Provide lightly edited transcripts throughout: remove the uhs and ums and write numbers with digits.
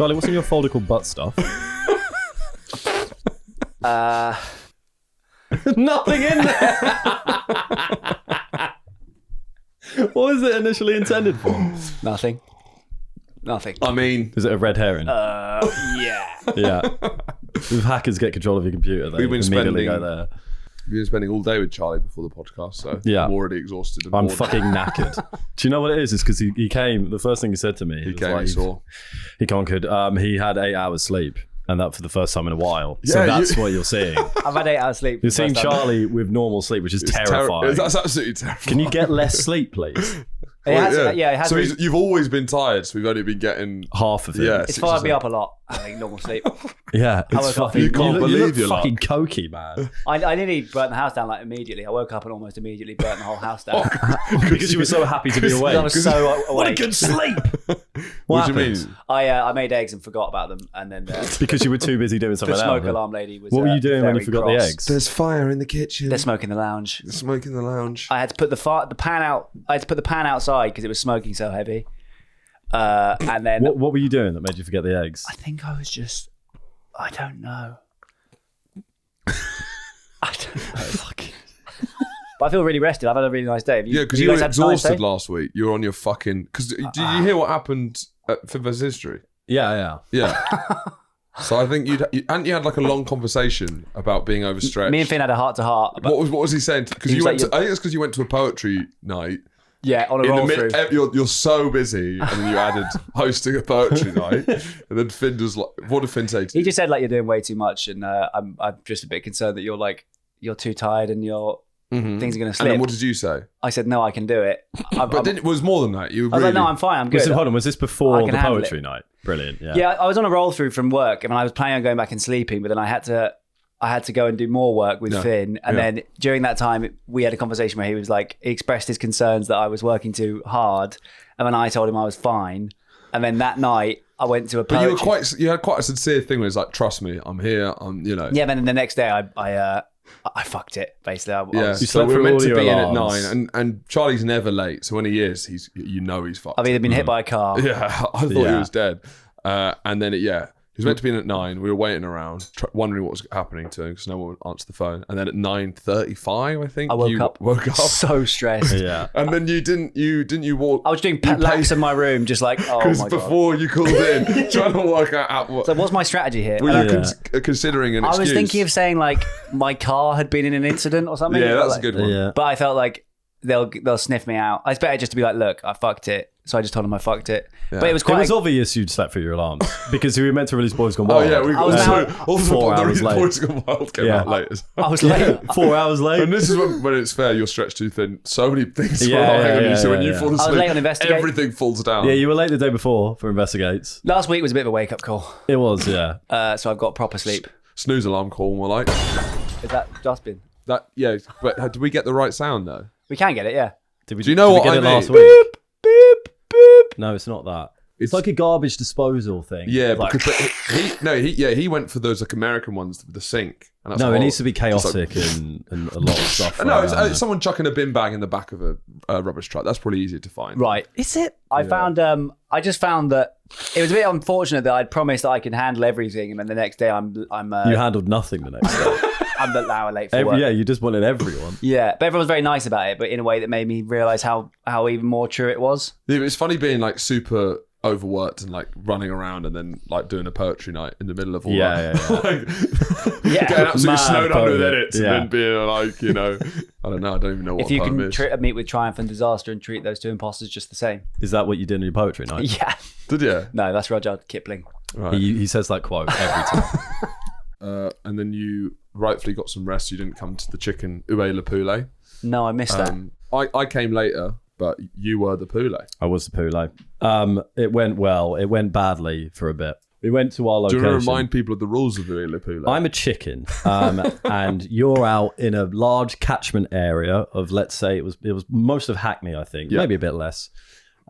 Charlie, what's in your folder called butt stuff? Nothing in there. What was it initially intended for? Nothing. I mean, Is it a red herring? Yeah. Yeah. If hackers get control of your computer, they We've been immediately spending- go there. we've been spending all day with Charlie before the podcast, so Yeah. I'm already exhausted. And I'm bored. fucking knackered. Do you know what it is? It's because he came. The first thing he said to me, He was came, like, he saw. he conquered. He had 8 hours sleep, and that for the first time in a while. Yeah, So that's what you're seeing. I've had 8 hours sleep. You're seeing Charlie with normal sleep, which is terrifying. That's absolutely terrifying. Can you get less sleep, please? It has, it has so been- you've always been tired, so we've only been getting Half of it. yeah. it's fired me up a lot, having normal sleep. Yeah. It's woke up fucking, You can't look believe your fucking luck. cokey, man. I nearly burnt the house down like immediately. I woke up and almost immediately burnt the whole house down. Because you were so happy to be awake. I was so What a awake. good sleep. What do you happened? mean? I made eggs and forgot about them, and then Because you were too busy doing the something smoke else. alarm lady was. What were you doing when you very forgot cross. the eggs? There's fire in the kitchen. There's smoke in the lounge. There's smoke in the lounge. I had to put the pan out. I had to put the pan outside because it was smoking so heavy. And then What were you doing that made you forget the eggs? I think I was just. I don't know. I don't know. But I feel really rested. I've had a really nice day. Have Yeah, because have you were guys had a nice exhausted day? last week. You were on your fucking. Because did you hear what happened at Fit vs History? Yeah. Yeah. So I think you had like a long conversation about being overstretched. Me and Finn had a heart to heart. What was he saying? Because He you was went like, to. I think it's because you went to a poetry night. Yeah, on a In roll the through. you're so busy, and then you added hosting a poetry night, and then Finn was like, "What did Finn say to He you?" just said like you're doing way too much, and I'm just a bit concerned that you're too tired and things are going to And slip. then what did you say? I said no, I can do it. But it was more than that. You I was really, like, no, I'm fine. I'm good. Hold on, was this I before can the handle poetry it. night? Brilliant. Yeah. Yeah, I was on a roll through from work, and I was planning on going back and sleeping, but then I had to go and do more work with Finn. And then during that time, we had a conversation where he expressed his concerns that I was working too hard. And then I told him I was fine. And then that night, I went to a But poetry. you had quite a sincere thing where it's like, "Trust me, I'm here. Yeah, but then the next day, I fucked it, basically. I Yeah, was- You so slept we're through meant all to your be in at alarms. 9, and Charlie's never late. So when he is, he's fucked. I've either been hit by a car. Yeah, I thought he was dead. And then he was meant to be in at 9. We were waiting around, wondering what was happening to him because no one would answer the phone. And then at 9:35, I think I woke you up. Woke up, So stressed. Yeah. and then you didn't walk. I was doing laps in my room, just like, oh my Because God. before you called in, trying to work out what. So what's my strategy here? Were you Yeah. considering an I excuse? was thinking of saying like my car had been in an incident or something. Yeah, that's Like- a good one. Yeah. But I felt like they'll sniff me out. It's better just to be like, look, I fucked it. So I just told them I fucked it. But it was It quite. was obvious you'd slept through your alarms because we were meant to release Boys Gone Oh Wild. yeah, we I was also now- also 4 the hours reason late. Boys Gone Wild came Yeah. out late. as well. I was late. 4 hours late. And this is when it's fair, you're stretched too thin. So many things Yeah, relying on yeah, you. So when yeah, you yeah. fall I was asleep, late on Investigate. everything falls down. Yeah, you were late the day before for Investigates. Last week was a bit of a wake up call. It was, yeah. So I've got proper sleep. Snooze alarm call, and we're like, Is that dustbin? that. Yeah, but did we get the right sound though? We can get it, yeah. Did we, Do you know did we what get I it last mean? week? Beep, beep. No, it's not that. It's It's- like a garbage disposal thing. Yeah, Like- because he went for those like American ones with the sink. And that's no, it horrible. needs to be It's like- chaotic and a lot of stuff. No, right it's, around it's someone chucking a bin bag in the back of a rubbish truck. That's probably easier to find. Right. Is it? I found, I just found that it was a bit unfortunate that I'd promised that I could handle everything. And then the next day I'm there. You handled nothing the next day. I'm an hour late for work. Yeah, you just wanted everyone. Yeah, but everyone was very nice about it, but in a way that made me realise how even more true it was. Yeah, it's funny being like super overworked and like running around and then like doing a poetry night in the middle of all Yeah, that. yeah, Like, getting absolutely Mad snowed under with poem. edits Yeah. and then being like, I don't know, I don't even know what If you a poem can is. meet with triumph and disaster and treat those two imposters just the same. Is that what you did in your poetry night? Yeah. Did you? No, that's Rudyard Kipling. Right. He says that quote every time. And then you rightfully got some rest. You didn't come to the chicken ue le poulet. No, I missed that. I came later, but you were the poulet. I was the poulet. It went well. It went badly for a bit. We went to our Do location. you want to remind people of the rules of ue le poulet? I'm a chicken, and you're out in a large catchment area of, let's say, it was most of Hackney, I think, maybe a bit less.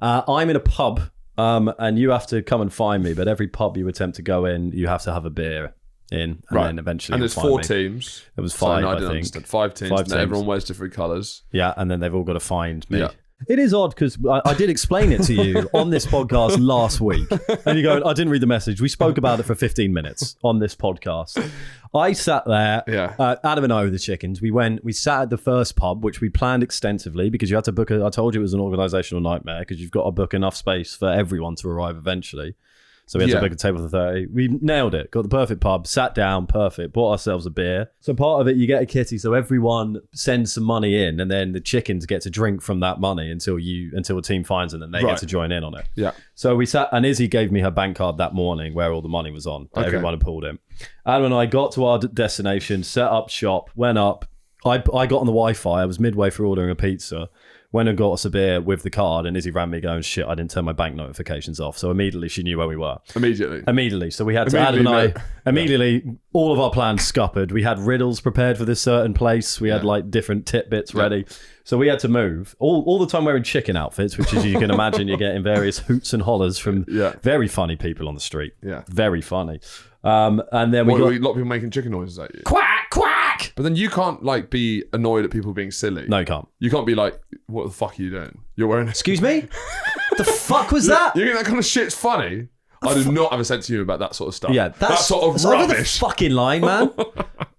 I'm in a pub, and you have to come and find me. But every pub you attempt to go in, you have to have a beer in, and then eventually. And you'll there's find 4 me. teams. It was So 5, no, I I didn't think. understand. 5 teams. 5 and teams. everyone wears different colours. Yeah, and then they've all got to find me. Yeah. It is odd because I did explain it to you on this podcast last week. And you go, I didn't read the message. We spoke about it for 15 minutes on this podcast. I sat there, Adam and I with the chickens. We sat at the first pub, which we planned extensively because you had to book I told you it was an organisational nightmare because you've got to book enough space for everyone to arrive eventually. So we had to book a table for 30. We nailed it. Got the perfect pub, sat down, perfect, bought ourselves a beer. So part of it, you get a kitty, so everyone sends some money in and then the chickens get to drink from that money until a team finds them and they get to join in on it. Yeah. So we sat, and Izzy gave me her bank card that morning where all the money was on. Everyone had pulled in. Adam and I got to our destination, set up shop, went up. I got on the Wi-Fi. I was midway through ordering a pizza. Went and got us a beer with the card, and Izzy ran me going, shit, I didn't turn my bank notifications off. So immediately she knew where we were. Immediately. So we had to, Adam and I, immediately, all of our plans scuppered. We had riddles prepared for this certain place. We had like different tidbits ready. So we had to move. All the time wearing chicken outfits, which as you can imagine, you're getting various hoots and hollers from very funny people on the street. Yeah. Very funny. And then we got a lot of people making chicken noises at you. Quack, quack! But then you can't like be annoyed at people being silly. No, you can't. You can't be like, what the fuck are you doing? You're wearing Excuse me? The fuck was that? You think that kind of shit's funny? I do not have a sense to you about that sort of stuff. Yeah, that sort of that's rubbish. over the fucking line, man.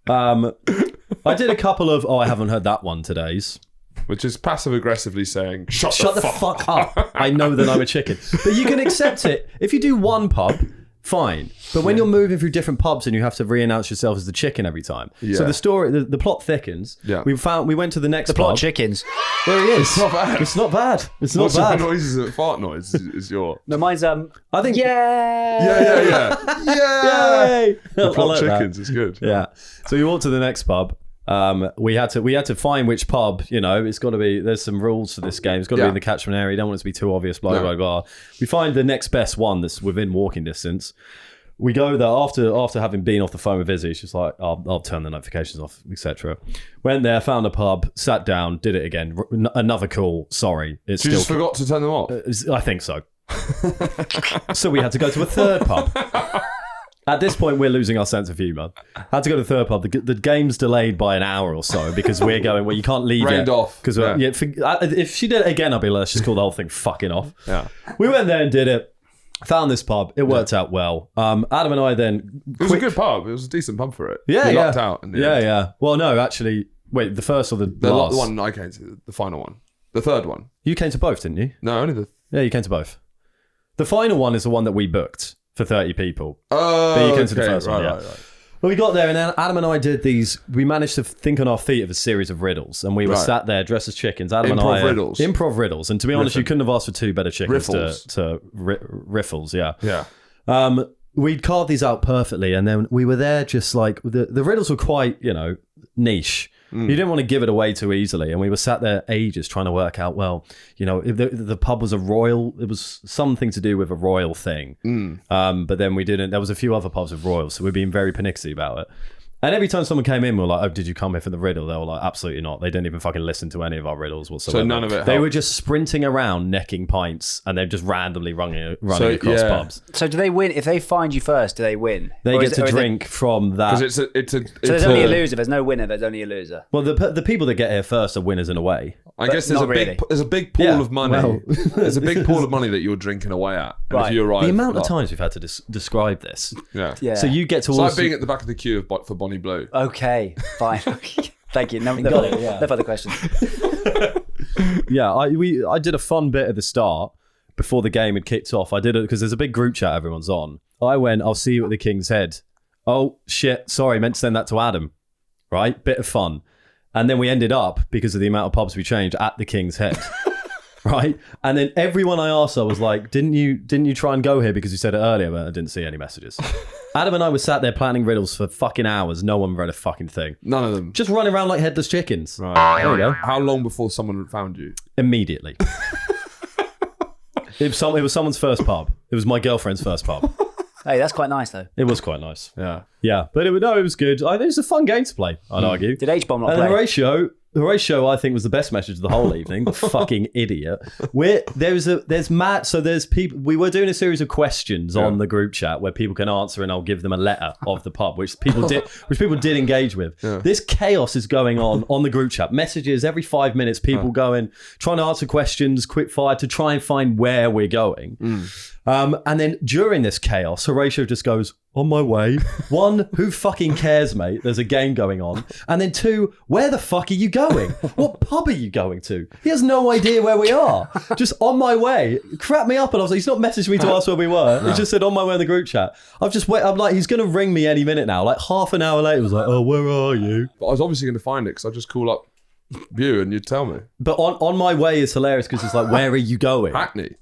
I did a couple of, I haven't heard that one today's. Which is passive aggressively saying, shut the fuck up. I know that I'm a chicken. But you can accept it. If you do one pub, fine. But when you're moving through different pubs and you have to re-announce yourself as the chicken every time. Yeah. So the story, the plot thickens. Yeah. We went to the next pub. The plot chickens. There he is. It's not bad. It's not bad. It's not What's bad. Your noises at fart noise is your... No, mine's, I think... Yeah. Yay! The plot chickens is good. Yeah. So we walked to the next pub. We had to find which pub, it's got to be, there's some rules for this game. It's got to be in the catchment area. You don't want it to be too obvious, blah, blah, blah. We find the next best one that's within walking distance. We go there after having been off the phone with Izzy. She's like, I'll turn the notifications off, etc. Went there, found a pub, sat down, did it again. Another call. Sorry. She just forgot to turn them off? I think so. So we had to go to a third pub. At this point, we're losing our sense of humour. Had to go to the third pub. The game's delayed by an hour or so because we're going, well, you can't leave Rained off. Because if she did it again, I'd be like, let's just call the whole thing fucking off. Yeah. We went there and did it. Found this pub. It worked out well. Adam and I then... It was a good pub. It was a decent pub for it. Yeah, we lucked out in the end. Yeah. Well, no, actually... Wait, the first or the last? The one I came to. The final one. The third one. You came to both, didn't you? No, only the... Yeah, you came to both. The final one is the one that we booked for 30 people. Oh, but you came to the first right, one, yeah. Right. Well, we got there and then Adam and I did these. We managed to think on our feet of a series of riddles, and we were sat there dressed as chickens. Adam improv and I riddles. Improv riddles, and to be honest, you couldn't have asked for two better chickens to riffles. Yeah. We'd carved these out perfectly, and then we were there just like the riddles were quite niche. You didn't want to give it away too easily, and we were sat there ages trying to work out, if the pub was it was something to do with a royal thing. But then we didn't. There was a few other pubs with royals, so we're being very panicky about it. And every time someone came in, we were like, oh, did you come here for the riddle? They were like, absolutely not. They didn't even fucking listen to any of our riddles whatsoever. So none of it helped. They were just sprinting around, necking pints, and they're just randomly running across pubs. So do they win? If they find you first, do they win? They get to drink from that. Because so there's only a loser. There's no winner. There's only a loser. Well, the people that get here first are winners in a way. I guess there's a big pool of money. Well, there's a big pool of money that you're drinking away at. And if you arrive, the amount of times we've had to describe this. Yeah. So you get to it's like being at the back of the queue for Bonnie Blue. Okay, fine. Thank you. No further questions. Yeah, I did a fun bit at the start before the game had kicked off. I did it because there's a big group chat everyone's on. I went, I'll see you at the King's Head. Oh, shit. Sorry, meant to send that to Adam. Right? Bit of fun. And then we ended up, because of the amount of pubs we changed, at the King's Head. Right? And then everyone I asked, I was like, didn't you try and go here because you said it earlier? But I didn't see any messages. Adam and I were sat there planning riddles for fucking hours. No one read a fucking thing. None of them. Just running around like headless chickens. Right. There we go. How long before someone found you? Immediately. It was someone's first pub. It was my girlfriend's first pub. Hey, that's quite nice though. It was quite nice. Yeah. Yeah. But it was good. It was a fun game to play, I'd argue. Did H-Bomb not play? And the ratio, Horatio, I think, was the best message of the whole evening. The fucking idiot. There's Matt. So there's people. We were doing a series of questions on the group chat where people can answer, and I'll give them a letter of the pub, which people did engage with. Yeah. This chaos is going on the group chat. Messages every 5 minutes. People going, trying to answer questions, quick fire to try and find where we're going. And then during this chaos, Horatio just goes, on my way. 1, who fucking cares, mate? There's a game going on. And then 2, where the fuck are you going? What pub are you going to? He has no idea where we are. Just on my way. Crap me up. And I was like, he's not messaged me to ask where we were. He just said on my way in the group chat. I'm like, he's going to ring me any minute now. Like half an hour later, he was like, oh, where are you? But I was obviously going to find it because I just call up you and you'd tell me. But on my way is hilarious because it's like, where are you going? Hackney.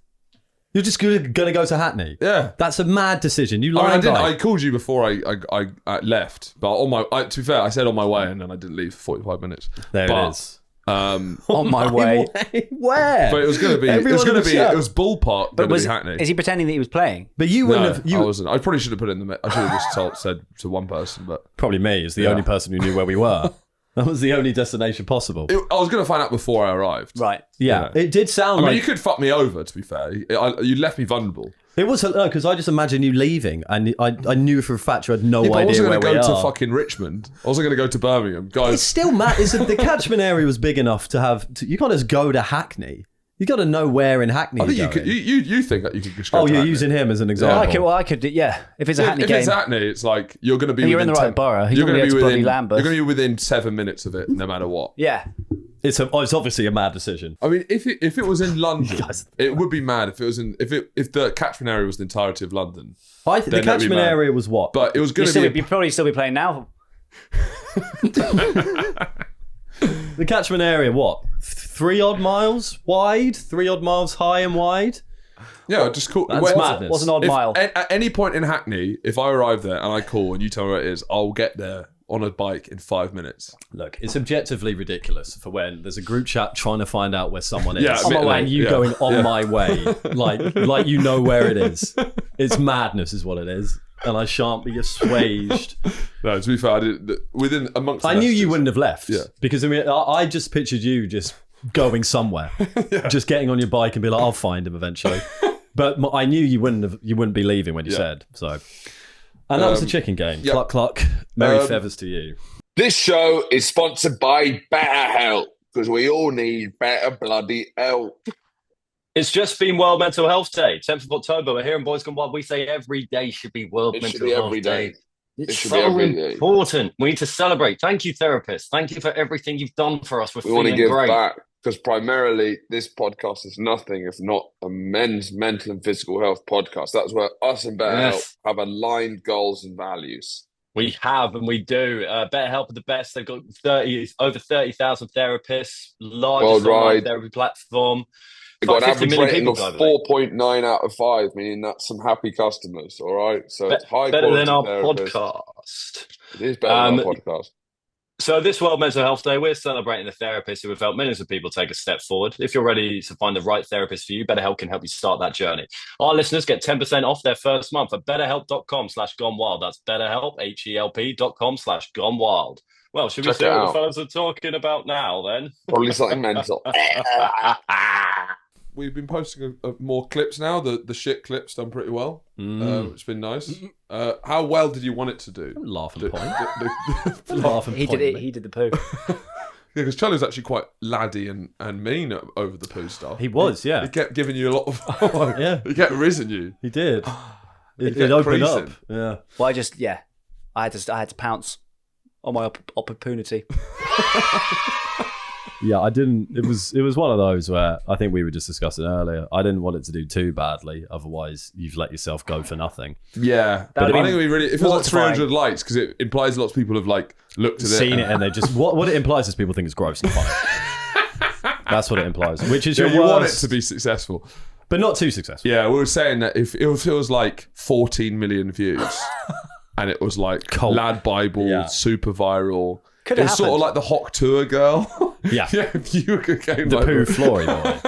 You're just going to go to Hackney? Yeah. That's a mad decision. You lying guy. I called you before I left. But to be fair, I said on my way and then I didn't leave for 45 minutes. It is. On my way. Where? But it was going to be, it was ballpark going to be Hackney. Is he pretending that he was playing? But you wouldn't have. I wasn't. I probably should have put it in I should have just said to one person, but. Probably me is the only person who knew where we were. That was the only destination possible. I was going to find out before I arrived. Right. Yeah. It did sound like... you could fuck me over, to be fair. You left me vulnerable. It was... No, because I just imagined you leaving, and I knew for a fact you had no idea where we are. I wasn't going to go to fucking Richmond. I wasn't going to go to Birmingham. Guys... It's still mad. The catchment area was big enough to have... You can't just go to Hackney. You got to know where in Hackney you're going. You think that you could just go to you're Hackney. using him as an example. I could, yeah. If it's a Hackney game. If it's Hackney, it's like you're going to be you're in the right borough. You're going to be within Lambeth. You're going to be within 7 minutes of it, no matter what. Yeah. It's obviously a mad decision. I mean, if it was in London, it would be mad. If the catchment area was the entirety of London. The catchment area was what? But it was going to be. You'd probably still be playing now. The catchment area, what? 3 odd miles wide? 3 odd miles high and wide? Yeah, just call. That's madness. What's an odd mile? At any point in Hackney, if I arrive there and I call and you tell me where it is, I'll get there on a bike in 5 minutes. Look, it's objectively ridiculous for when there's a group chat trying to find out where someone is. And you going on my way, like you know where it is. It's madness is what it is. And I shan't be assuaged. No, to be fair, I knew you wouldn't have left. Yeah. Because I mean, I just pictured you just going somewhere, just getting on your bike and be like, I'll find him eventually. But I knew you wouldn't be leaving when you said so. And that was the chicken game. Yeah. Cluck, cluck. Merry feathers to you. This show is sponsored by BetterHelp because we all need better bloody help. It's just been World Mental Health Day, 10th of October. We're here in Boys Gone Wild. We say every day should be World Mental Health Day. It's so important. We need to celebrate. Thank you, therapists. Thank you for everything you've done for us. We want to give back because primarily this podcast is nothing if not a men's mental and physical health podcast. That's where us and BetterHelp have aligned goals and values. We have and we do. BetterHelp are the best. They've got over 30,000 therapists, largest online therapy platform. They've got an average rating of 4.9 out of 5, meaning that's some happy customers, all right? So it's high better than our therapists. Podcast. It is better than our podcast. So this World Mental Health Day, we're celebrating the therapists who have helped millions of people take a step forward. If you're ready to find the right therapist for you, BetterHelp can help you start that journey. Our listeners get 10% off their first month at betterhelp.com/gonewild. That's BetterHelp, HELP.com/gonewild. Well, should we see what the fellas are talking about now then? Probably something mental. We've been posting more clips now. The shit clips done pretty well. It's been nice. How well did you want it to do? Laughing point. He did the poo. Yeah, because Charlie was actually quite laddie and mean over the poo stuff. He was, yeah. He kept giving you a lot of... He kept rizzing you. He did. It opened up. Yeah. Well, I had to pounce on my opportunity. Yeah, I didn't. It was one of those where I think we were just discussing earlier. I didn't want it to do too badly. Otherwise, you've let yourself go for nothing. Yeah, but I think it really. If it was like 300 likes, because it implies lots of people have like looked at seen it and they just what it implies is people think it's gross and funny. That's what it implies. Which is you want it to be successful, but not too successful. Yeah, we were saying that if it was like 14 million views, and it was like Lad Bible, super viral. It's sort of like the Hock Tour girl. Yeah. Yeah, if you became the poo Flory boy.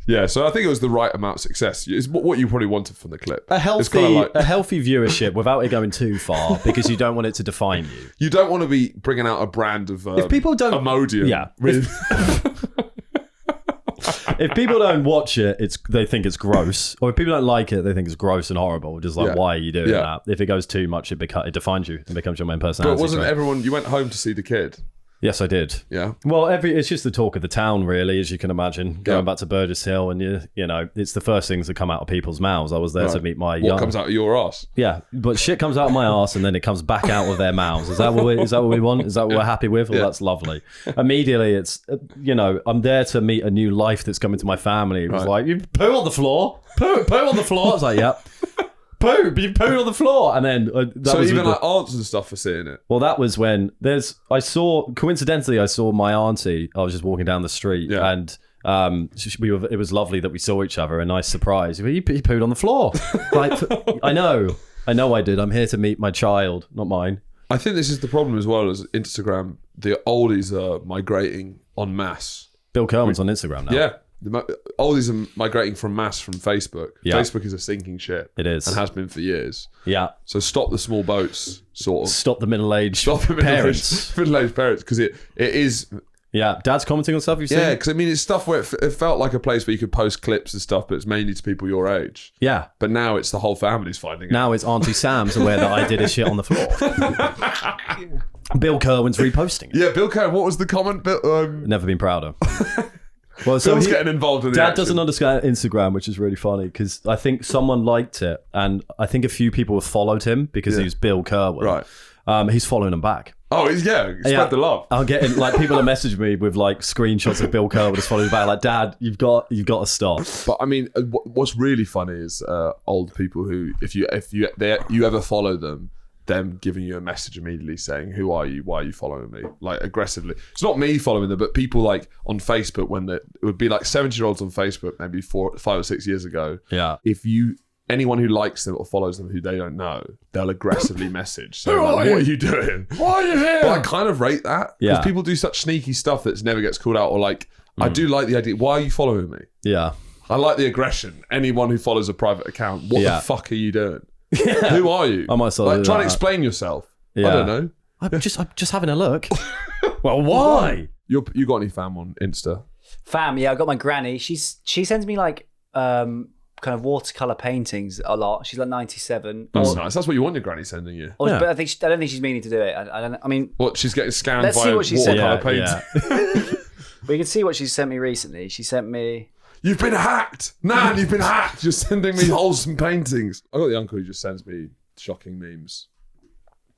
Yeah, so I think it was the right amount of success. It's what you probably wanted from the clip. A It's healthy, kinda like- a healthy viewership without it going too far, because you don't want it to define you. You don't want to be bringing out a brand of If people don't, Imodium. yeah. With, If people don't watch it, they think it's gross. Or if people don't like it, they think it's gross and horrible. Just like, Yeah. why are you doing Yeah. that? If it goes too much, it defines you and becomes your main personality. but wasn't trait. everyone... You went home to see the kid. Yes, I did. Yeah. Well, it's just the talk of the town, really, as you can imagine. Going Yeah. back to Burgess Hill, and you know, it's the first things that come out of people's mouths. I was there to Right. meet my What young. comes out of your ass? Yeah, but shit comes out of my arse and then it comes back out of their mouths. Is that what we want? Is that what we're happy with? Well, that's lovely. Immediately, it's I'm there to meet a new life that's coming to my family. It was like, you poo on the floor, poo on the floor. I was like, yep. You pooed on the floor, and then So even like aunts and stuff for seeing it. well, that was when I saw my auntie. I was just walking down the street, Yeah. and it was lovely that we saw each other. A nice surprise. He pooed on the floor. Like, I know I did. I'm here to meet my child, not mine. I think this is the problem as well as Instagram. The oldies are migrating en masse. Bill Kerwin's on Instagram now. Yeah. The oldies are migrating from mass from Facebook. Yeah. Facebook is a sinking ship. It is. And has been for years. Yeah. So stop the small boats, sort of. Stop the middle-aged Stop the parents. middle-aged parents, because it is... Yeah. Dad's commenting on stuff you've seen? Yeah, because I mean, it's stuff where it felt like a place where you could post clips and stuff, but it's mainly to people your age. Yeah. But now it's the whole family's finding it. Now it's Auntie Sam's aware that I did his shit on the floor. Bill Kerwin's reposting it. Yeah, Bill Kerr, what was the comment? Never been prouder. Well, so Bill's getting involved in the Dad action. doesn't understand Instagram, which is really funny because I think someone liked it, and I think a few people have followed him because he was Bill Kerwin. Right. He's following him back. Oh, spread the love. I'm getting like people are messaging me with like screenshots of Bill Kerwin just following back. Like, Dad, you've got to stop. But I mean, what's really funny is old people who, if you ever follow them giving you a message immediately saying, "Who are you? Why are you following me?" Like aggressively. It's not me following them, but people like on Facebook it would be like 70-year-olds on Facebook maybe 5 or 6 years ago. Yeah. Anyone who likes them or follows them who they don't know, they'll aggressively message. So like, what are you doing? Why are you here? But I kind of rate that because Yeah. people do such sneaky stuff that never gets called out. Or like, I do like the idea. Why are you following me? Yeah. I like the aggression. Anyone who follows a private account, what the fuck are you doing? Who are you? I might sort of do try to that. explain yourself. Yeah. I don't know. I'm just having a look. Well, why? You got any fam on Insta? Fam, yeah, I got my granny. She sends me like kind of watercolor paintings a lot. She's like 97. That's nice. That's what you want your granny sending you. But Yeah. I don't think she's meaning to do it. I mean, What, she's getting scanned Let's by see what she said. watercolor Yeah, paint. we can see what she sent me recently. She sent me. You've been hacked. Nan, you've been hacked. You're sending me wholesome paintings. I got the uncle who just sends me shocking memes.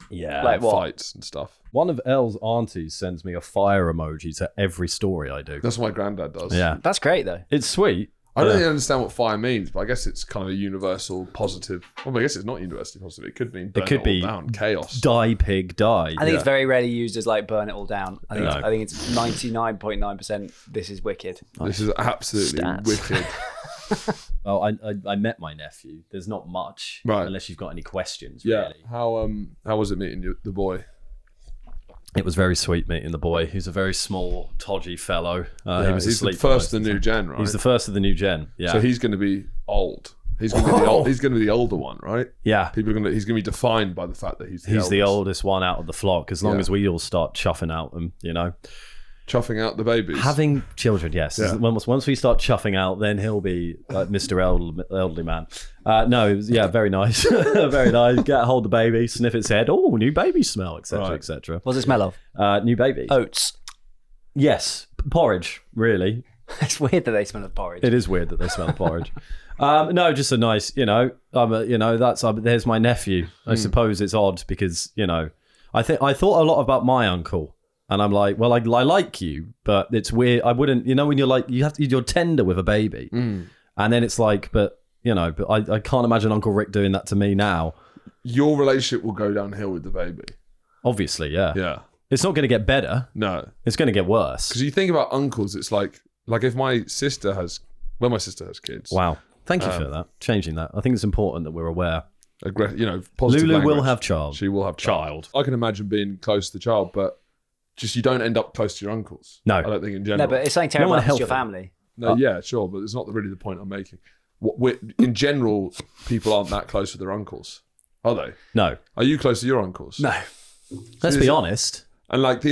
Yeah. Like what? Fights and stuff. One of Elle's aunties sends me a fire emoji to every story I do. That's what my granddad does. Yeah. That's great though. It's sweet. I don't really understand what fire means, but I guess it's kind of a universal positive. Well, I guess it's not universally positive. It could mean burn could all be down, chaos. Die, pig, die. I think it's very rarely used as like burn it all down. I No. think it's 99.9%. This is wicked. This is absolutely Stats. wicked. Well, I met my nephew. There's not much, Right. unless you've got any questions. Yeah. Really. How was it meeting the boy? It was very sweet meeting the boy. He's a very small, todgy fellow. He was he's the asleep for most first of of the new gen, right? He's the first of the new gen. Yeah. So he's going to be old. He's going to be the old. He's going to be the older one, right? yeah. He's going to be defined by the fact that he's the He's the eldest. oldest one out of the flock. As long Yeah. as we all start chuffing out them, chuffing out the babies. having children. Yes. Yeah. Once we start chuffing out, then he'll be Mr. Elderly man. No, it was, very nice, very nice. Get hold the baby, sniff its head. Oh, new baby smell, etc., Right. etc. What's it smell of? New baby. Oats. Yes, porridge. Really, It's weird that they smell of porridge. it is weird that they smell of porridge. No, just a nice, there's my nephew. I suppose it's odd because I thought a lot about my uncle, and I'm like, well, I like you, but it's weird. I wouldn't, when you're like, you're tender with a baby, and then it's like, but I can't imagine Uncle Rick doing that to me now. Your relationship will go downhill with the baby. Obviously, yeah. Yeah. It's not going to get better. No. It's going to get worse. Because you think about uncles, it's like if my sister has kids. Wow. Thank you for that. Changing that. I think it's important that we're aware. Positive Lulu will language. have child. She will have child. I can imagine being close to the child, but just you don't end up close to your uncles. No. I don't think in general. No, but it's something No one terrible happens to your healthy. family. No, yeah, sure, but it's not really the point I'm making. In general, people aren't that close with their uncles, are they? No. Are you close to your uncles? No. Let's be honest. And like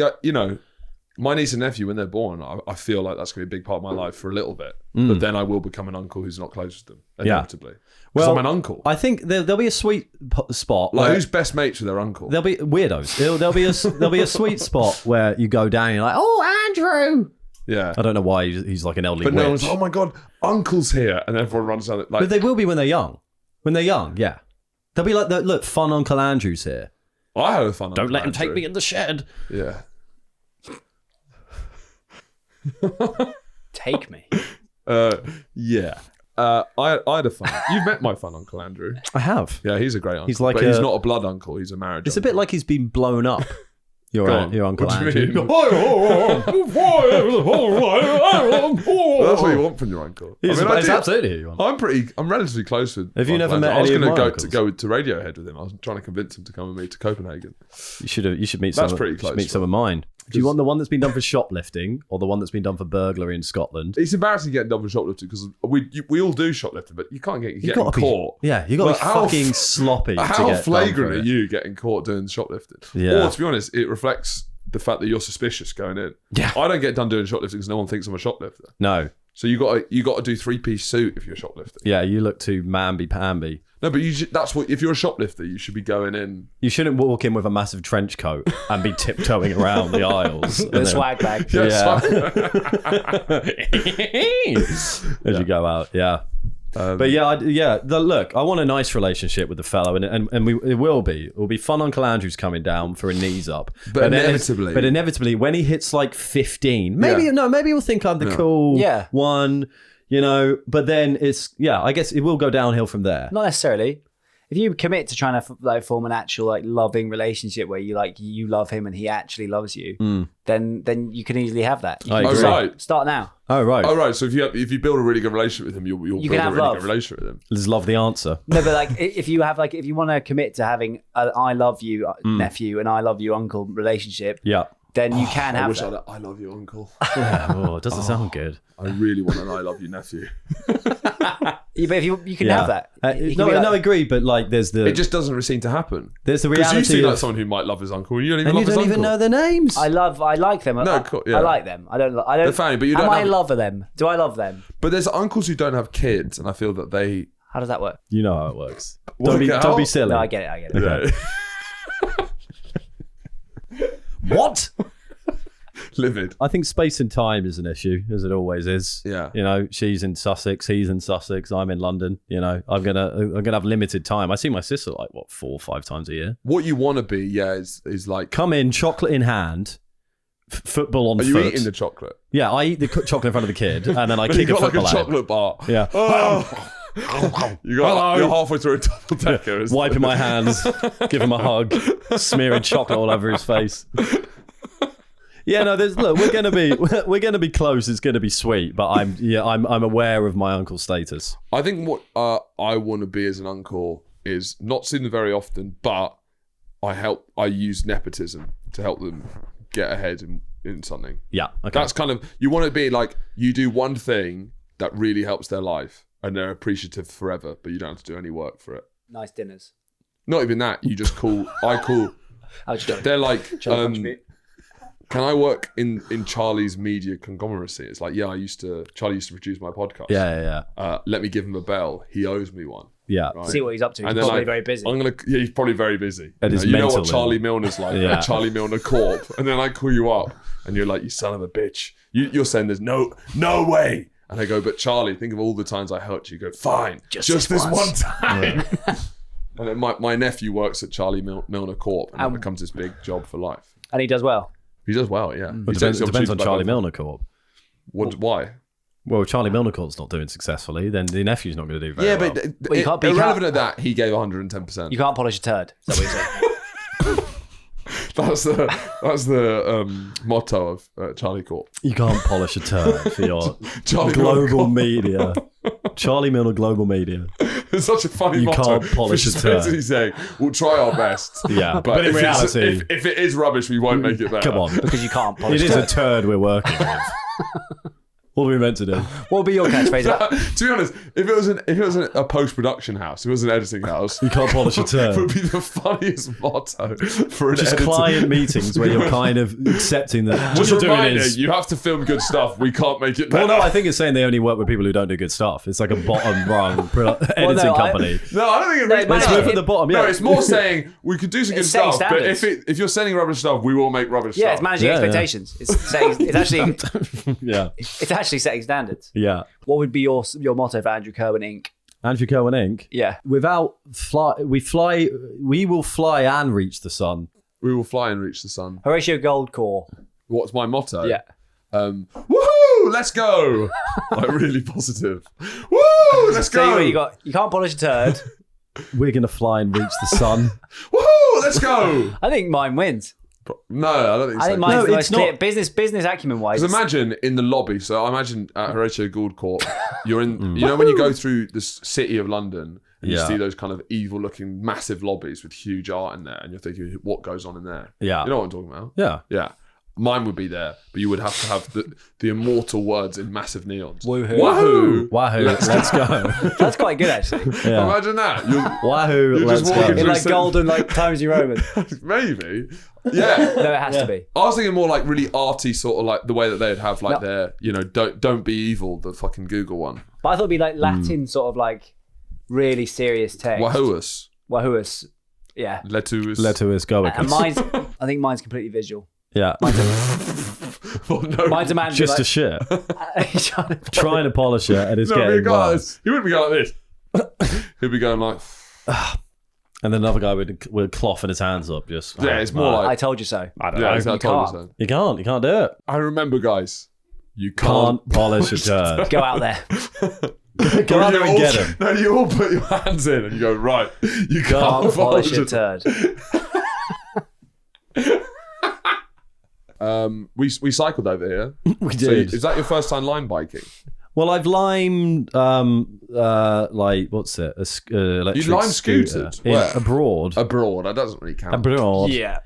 my niece and nephew, when they're born, I feel like that's going to be a big part of my life for a little bit. But then I will become an uncle who's not close to them, inevitably. Because I'm an uncle. I think there'll be a sweet spot. Like, who's best mates with their uncle? There'll be weirdos. There'll be a sweet spot where you go down and you're like, oh, Andrew. Yeah. I don't know why he's like an elderly But witch. no one's like, oh my God, uncle's here. And everyone runs down. Like, But they will be when they're young. When they're young, yeah. They'll be like, look, fun Uncle Andrew's here. I had a fun Don't Uncle let him Andrew. take me in the shed. Yeah. Take me. Yeah. I had a fun. You've met my fun Uncle Andrew. I have. Yeah, he's a great uncle. He's like but he's not a blood uncle. He's a marriage. It's a uncle. bit like he's been blown up. Your Uncle What do you Andrew. mean? That's what you want from your uncle. It's absolutely who you want. I'm relatively close with. Have you Uncle never Andrew. met I was any of going my to go to Radiohead with him. I was trying to convince him to come with me to Copenhagen. You should meet That's some. pretty you should close, meet some of mine. Do you want the one that's been done for shoplifting or the one that's been done for burglary in Scotland? It's embarrassing getting done for shoplifting because we all do shoplifting, but you can't get gotta be caught. Yeah, you got to Like, be how fucking sloppy. How to get flagrant done are for it. you getting caught doing shoplifting? Yeah. Or to be honest, it reflects the fact that you're suspicious going in. Yeah. I don't get done doing shoplifting because no one thinks I'm a shoplifter. No. So you got to do 3-piece suit if you're shoplifting. Yeah, you look too mamby-pamby. No, but that's what if you're a shoplifter, you should be going in. You shouldn't walk in with a massive trench coat and be tiptoeing around the aisles. The swag bag. Yeah. As you go out, yeah. But look, I want a nice relationship with the fellow, and it will be. It will be fun. Uncle Andrew's coming down for a knees up, But inevitably, when he hits like 15, maybe he'll think I'm the cool one, But then I guess it will go downhill from there. Not necessarily. If you commit to trying to form an actual loving relationship where you love him and he actually loves you, then you can easily have that. I agree. Right. Start now. Oh right. So if you build a really good relationship with him, you'll build a really good relationship with him. Is love the answer? No, but if you want to commit to having an I love you nephew and I love you uncle relationship, then you can have that. I love you uncle. Yeah, it doesn't sound good. I really want an I love you nephew. Yeah, but if you can have that. I agree, but there's the. It just doesn't seem to happen. There's the reality. Because you seem of like someone who might love his uncle, and you don't even and love you his don't uncle. even know their names. I like them. No, I like them. I don't. They're funny, but you don't. Am I a lover them? Do I love them? But there's uncles who don't have kids, and I feel that they. How does that work? You know how it works. Work Don't be silly. No, I get it. Okay. What? Livid. I think space and time is an issue, as it always is. Yeah. She's in Sussex, he's in Sussex, I'm in London. I'm gonna have limited time. I see my sister 4 or 5 times a year. What you want to be, is like come in, chocolate in hand, football on foot. Are you eating the chocolate? Yeah, I eat the chocolate in front of the kid, and then I kick a football like a chocolate bar. Yeah. You're halfway through a double decker. Wiping my hands, give him a hug, smearing chocolate all over his face. Yeah, no. We're gonna be close. It's gonna be sweet, but I'm aware of my uncle's status. I think what I want to be as an uncle is not seen very often, but I use nepotism to help them get ahead in something. Yeah, okay. That's kind of, you want to be like, you do one thing that really helps their life, and they're appreciative forever, but you don't have to do any work for it. Nice dinners. Not even that. You just call. They're like. Can I work in Charlie's media conglomeracy? It's like, Charlie used to produce my podcast. Yeah. Let me give him a bell. He owes me one. Yeah. Right? See what he's up to. He's probably very busy. He's probably very busy. You know what Charlie Milner's like. Yeah. Charlie Milner Corp. And then I call you up and you're like, you son of a bitch. You're saying there's no way. And I go, but Charlie, think of all the times I hurt you. You go, fine. Just this one time. Yeah. And then my nephew works at Charlie Milner Corp, and that becomes his big job for life. And he does well. He does well, yeah. It depends on Charlie Milner Corp. Why? Well, if Charlie Milner Corp's not doing successfully, then the nephew's not going to do very well. But you can't be irrelevant at that, he gave 110%. You can't polish a turd. Is that what you're saying? That's the motto of Charlie Corp. You can't polish a turd for your Charlie global media. Charlie Milner Global Media. It's such a funny motto. You can't polish a turd. He's saying, we'll try our best. Yeah, but in reality, if it is rubbish, we won't make it better. Come on. Because you can't polish it is a turd we're working with. What are we meant to do? What would be your catchphrase? To be honest, if it was a post-production house, if it was an editing house, You can't polish a it turd. would be the funniest motto for an Just editor. client meetings where you're kind of accepting that what Just you're a doing reminder, is. you have to film good stuff. We can't make it better. Well, no, I think it's saying they only work with people who don't do good stuff. It's like a bottom rung editing company. No, I don't think it really No, Let's no, move at the bottom. Yeah, No, it's more saying we could do some good It's setting stuff, but standards. if you're sending rubbish stuff, we will make rubbish Yeah, stuff. it's managing Yeah, yeah. expectations. It's actually yeah, it's actually setting standards. yeah. What would be your motto for Andrew Kerwin Inc.? Andrew Cohen Inc. Yeah. Without we will fly and reach the sun. We will fly and reach the sun. Horatio Goldcore. What's my motto? Yeah. Woohoo! Let's go! Like really positive. Woo! Let's So go! you can't polish a turd. We're gonna fly and reach the sun. Woohoo! Let's go! I think mine wins. No, I don't think I so. think mine's No, the it's most clear. not. Business acumen wise. Because imagine in the lobby. So I imagine at Horatio Gould Court, you're in. You know when you go through the city of London and you Yeah. see those kind of evil-looking massive lobbies with huge art in there, and you're thinking, what goes on in there? Yeah. You know what I'm talking about? Yeah. Yeah. Mine would be there, but you would have to have the immortal words in massive neons. Woohoo. Wahoo! Wahoo! Let's go. That's quite good actually. Yeah. Imagine that. Wahoo! You're Let's just go. walking In like Through- golden like Times New Roman. Maybe. Yeah. No, it has to be. I was thinking more like really arty, sort of like the way that they'd have like No. their, don't be evil, the fucking Google one. But I thought it'd be like Latin sort of like really serious text. Wahoous. Wahoous. Yeah. Letus. Letus go. And mine's I think mine's completely visual. Yeah. Well, no, Mine's a man who's Just a like, shit. Trying to polish it and it's no, getting regardless. worse. He wouldn't be going like this. He'd be going like, And then another guy with cloth in his hands up. Just yeah, it's more I like, told you so. I don't yeah, know. it's I you told can't. you so. You can't do it. I remember, guys, you Can't can't. polish a turd. Go out there. Go out there and get him. No, you all put your hands in and you go, right, you Can't can't polish a it. turd. We cycled over here. We So did. is that your first time line biking? Well, I've limed, like, what's it? Electric You lime scooter. scooted? In- Where? abroad. Abroad, that doesn't really count. Abroad. Yeah.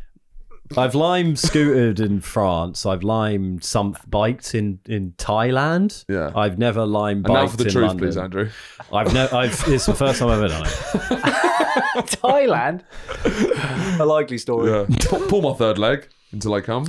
I've lime scooted in France. I've lime biked in Thailand. Yeah. I've never lime And biked now for the in truth, London. please, Andrew. It's the first time I've ever done it. Thailand. A likely story. Yeah. Pull my third leg until I come.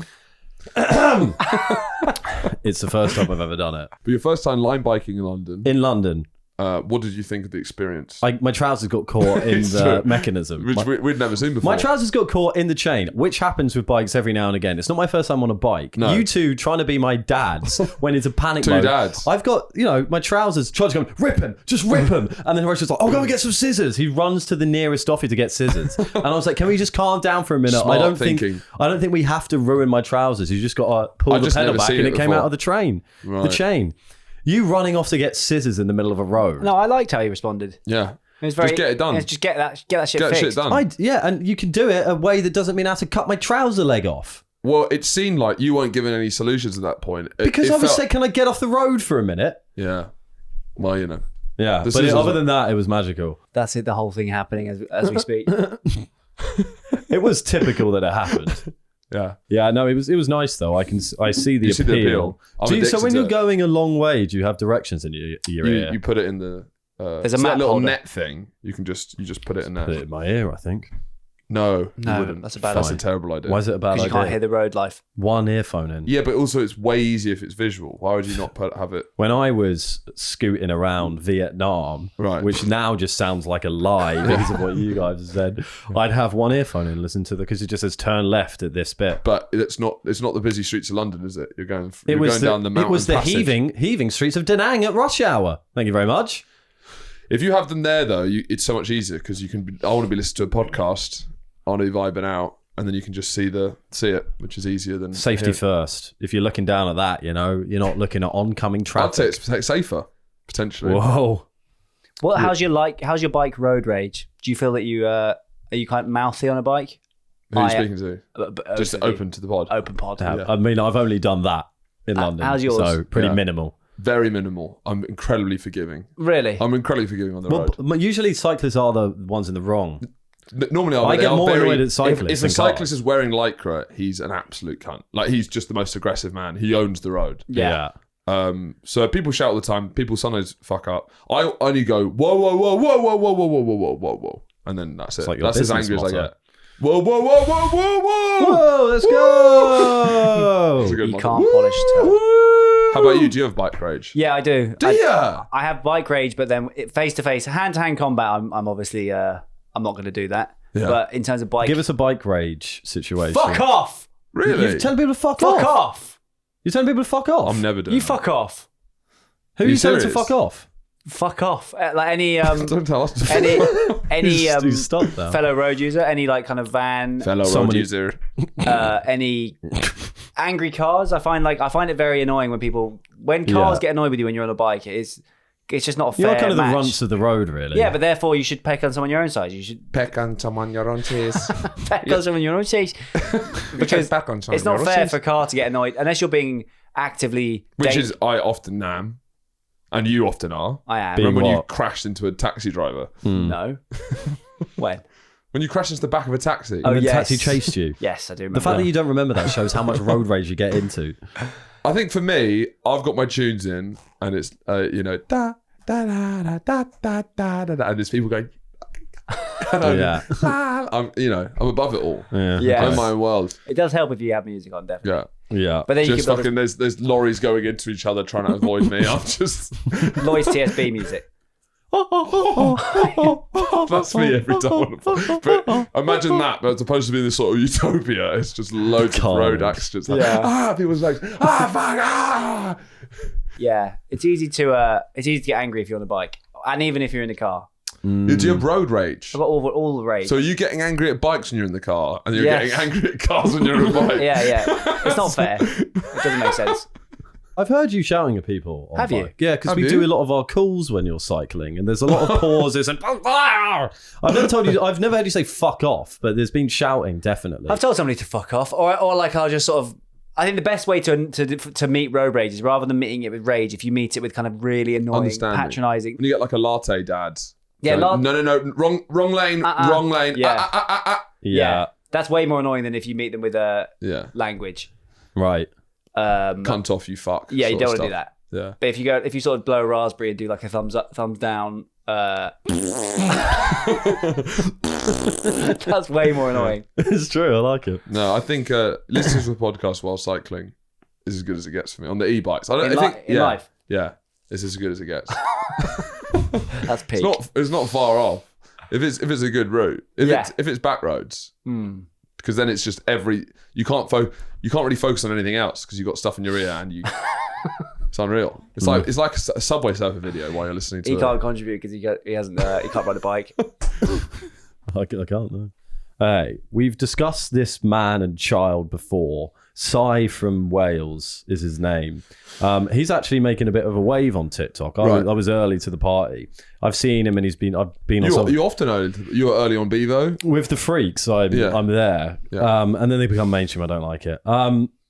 It's the first time I've ever done it. But your first time line biking in London, In London, what did you think of the experience? my trousers got caught in It's the true. mechanism. Which we'd never seen before. My trousers got caught in the chain, which happens with bikes every now and again. It's not my first time on a bike. No. You two trying to be my dads went into panic Two mode. dads. I've got, my trousers. Charles going, rip him, just rip him. And then Horatius like, oh, go and get some scissors. He runs to the nearest offie to get scissors. And I was like, can we just calm down for a minute? Smart I don't thinking. think we have to ruin my trousers. You just got to pull I've the just pedal never back seen and it it came before. out of the Right. chain. You running off to get scissors in the middle of a road. No, I liked how he responded. Yeah. It was very, Just get it done. yeah, just get that shit Get fixed. shit done. And you can do it a way that doesn't mean I have to cut my trouser leg off. Well, it seemed like you weren't given any solutions at that point. Because it I was felt- saying, can I get off the road for a minute? Yeah. Well, Yeah, The but scissors other are- than that, it was magical. That's it. The whole thing happening as we speak. It was typical that it happened. Yeah. Yeah, no, it was nice though. I see the You see appeal. the appeal. I'm So addicted when to you're it. going a long way, do you have directions in your ear? You put it in the. There's a it's that map little holder. net thing. You just put it in there. Put it in my ear, I think. No, you No, wouldn't. that's a bad That's a idea. terrible idea. Why is it a bad Because idea? you can't hear the road life. One earphone in. Yeah, but also it's way easier if it's visual. Why would you not have it? When I was scooting around Vietnam, Right. which now just sounds like a lie because of what you guys have said, I'd have one earphone in and listen to because it just says turn left at this bit. But it's not the busy streets of London, is it? You're going It was down the mountain. It was the passage. heaving streets of Da Nang at rush hour. Thank you very much. If you have them there though, it's so much easier because you can. I want to be listening to a podcast. I want to be vibing out, and then you can just see it, which is easier than Safety hearing. first. If you're looking down at that, you're not looking at oncoming I'd traffic. say it's safer potentially. Whoa. How's your bike road rage? Do you feel that you are you kind of mouthy on a bike? Who are you speaking to? Just openly. open to the pod. Open pod. Yeah. I mean, I've only done that in London. how's yours? So pretty Yeah. minimal. Very minimal. I'm incredibly forgiving. Really? I'm incredibly forgiving on the Well, road. usually cyclists are the ones in the wrong. Normally, I get more annoyed at cyclists If a than cyclist cars. is wearing lycra, he's an absolute cunt. Like he's just the most aggressive man. He owns the road. Yeah. So people shout all the time. People sometimes fuck up. I only go whoa, whoa, whoa, whoa, whoa, whoa, whoa, whoa, whoa, whoa, whoa, and then that's it. like That's as angry as I motto. get. Whoa, whoa, whoa, whoa, whoa, whoa! Whoa, let's go! That's a good You motto. can't polish toe. How about you? Do you have bike rage? Yeah, I do. Do you? I have bike rage, but then face to face, hand to hand combat, I'm obviously I'm not going to do that. Yeah. But in terms of bike, Give us a bike rage situation. fuck off! Really? You're telling people to fuck Fuck off? off! You're telling people to fuck off? I'm never doing You that. fuck off! Who are you you telling to serious? fuck off? Fuck off! Like any Don't tell us. any Who's stopped now? fellow road user, any like kind of van, Fellow road Somebody- user. any angry cars. I find it very annoying when cars get annoyed with you when you're on a bike. It's just not a fair You're kind of match. the runts of the road, really. Yeah, but therefore you should peck on someone your own size. You should Peck on someone your own chest. peck on someone your own size because Back on someone it's not your own fair chest. for a car to get annoyed unless you're being actively. Which is, I often am. And you often are. I am. Being Remember when you what? crashed into a taxi driver? No. When? When you crashed into the back of a taxi? Oh, And the yes. taxi chased you. Yes, I do remember. The fact that you don't remember that shows how much road rage you get into. I think for me, I've got my tunes in, and it's da da da da da da da da, and there's people going. Yeah. I'm above it all. Yeah. I'm in my own world. It does help if you have music on, definitely. Yeah. Yeah. But then you Just can fucking, there's lorries going into each other trying to avoid me. I'm just. Lloyd's TSB music. That's me every time. But imagine that, but as opposed to being this sort of utopia, it's just loads of road accidents. Like, Yeah. people's like, fuck, ah. Yeah, it's easy to get angry if you're on a bike, and even if you're in the car. Do you have road rage? I've got all the rage. So are you getting angry at bikes when you're in the car, and you're Yes. getting angry at cars when you're on a bike? yeah, it's not fair. It doesn't make sense. I've heard you shouting at people. On Have you? bike. Yeah, because Have we you? do a lot of our calls when you're cycling, and there's a lot of pauses and. I've never heard you say "fuck off," but there's been shouting definitely. I've told somebody to fuck off, or like I'll just sort of. I think the best way to meet road rage is rather than meeting it with rage, if you meet it with kind of really annoying, Understanding. patronising. When you get like a latte dad. Yeah, going, no, wrong lane, wrong lane. Yeah. yeah. That's way more annoying than if you meet them with a Yeah. language. Right. Cunt off, you fuck. Yeah, you sort don't of want to do stuff. that. Yeah. But if you sort of blow a raspberry and do like a thumbs up, thumbs down, that's way more annoying. It's true. I like it. No, I think listening to a podcast while cycling is as good as it gets for me on the e-bikes. I In think life, Yeah, it's as good as it gets. that's peak. It's not far off. If it's a good route, if it's back roads, because then it's just you can't really focus on anything else because you've got stuff in your ear and you. It's unreal. It's like a Subway Surfer video while you're listening to He it. can't contribute because he can't ride a bike. I can't know. Hey, we've discussed this man and child before. Cy from Wales is his name. He's actually making a bit of a wave on TikTok. I was early to the party. I've seen him, and I've been on. You often early. You were early on Bevo With the freaks. I'm there. Yeah. And then they become mainstream. I don't like it.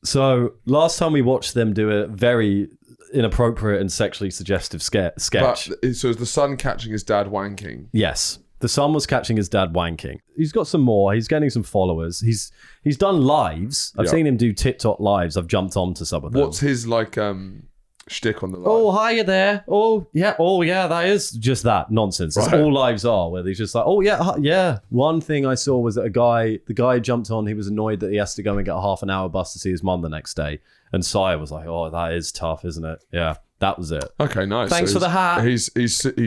So last time we watched them do a very inappropriate and sexually suggestive sketch. So is the son catching his dad wanking? Yes. The son was catching his dad wanking. He's got some more. He's getting some followers. He's done lives. I've seen him do TikTok lives. I've jumped onto some of them. What's his shtick on the live? Oh, hiya there. Oh, yeah, that is just that nonsense. That's all lives are, where he's just like, oh, yeah. One thing I saw was that the guy jumped on, he was annoyed that he has to go and get a half an hour bus to see his mum the next day. And Sire was like, oh, that is tough, isn't it? Yeah, that was it. Okay, nice. Thanks for the hat. He's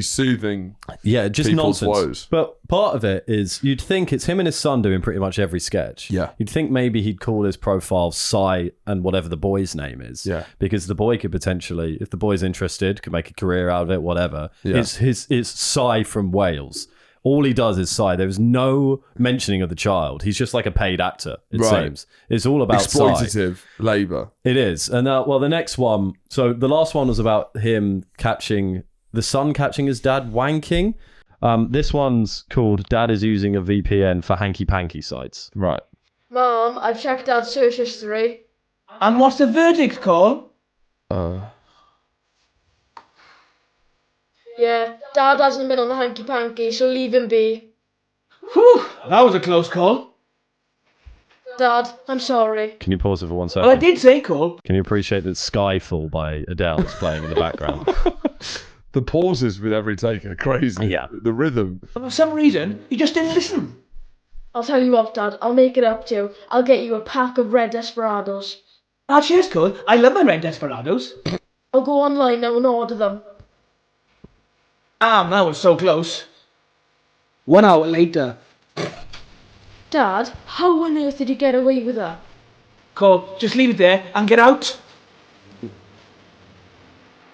soothing. Yeah, just people's nonsense. woes. But part of it is you'd think it's him and his son doing pretty much every sketch. Yeah. You'd think maybe he'd call his profile Cy and whatever the boy's name is. Yeah. Because the boy could potentially, if the boy's interested, could make a career out of it, whatever. Yeah. It's Cy from Wales. All he does is Cy. There's no mentioning of the child. He's just like a paid actor, it seems. It's all about Cy. Exploitative labour. It is. And the next one, so the last one was about him catching, the son catching his dad wanking. This one's called Dad is using a VPN for hanky-panky sites. Right. Mom, I've checked out search history. And what's the verdict, Cole? Yeah, Dad hasn't been on the hanky-panky, so leave him be. Whew, that was a close call. Dad, I'm sorry. Can you pause it for 1 second? Well, I did say Cole. Can you appreciate that Skyfall by Adele is playing in the background? The pauses with every take are crazy. Yeah. The rhythm. For some reason, you just didn't listen. I'll tell you what, Dad, I'll make it up to you. I'll get you a pack of red desperados. Ah, cheers, Cole. I love my red desperados. I'll go online now and order them. That was so close. 1 hour later. Dad, how on earth did you get away with that? Cole, just leave it there and get out.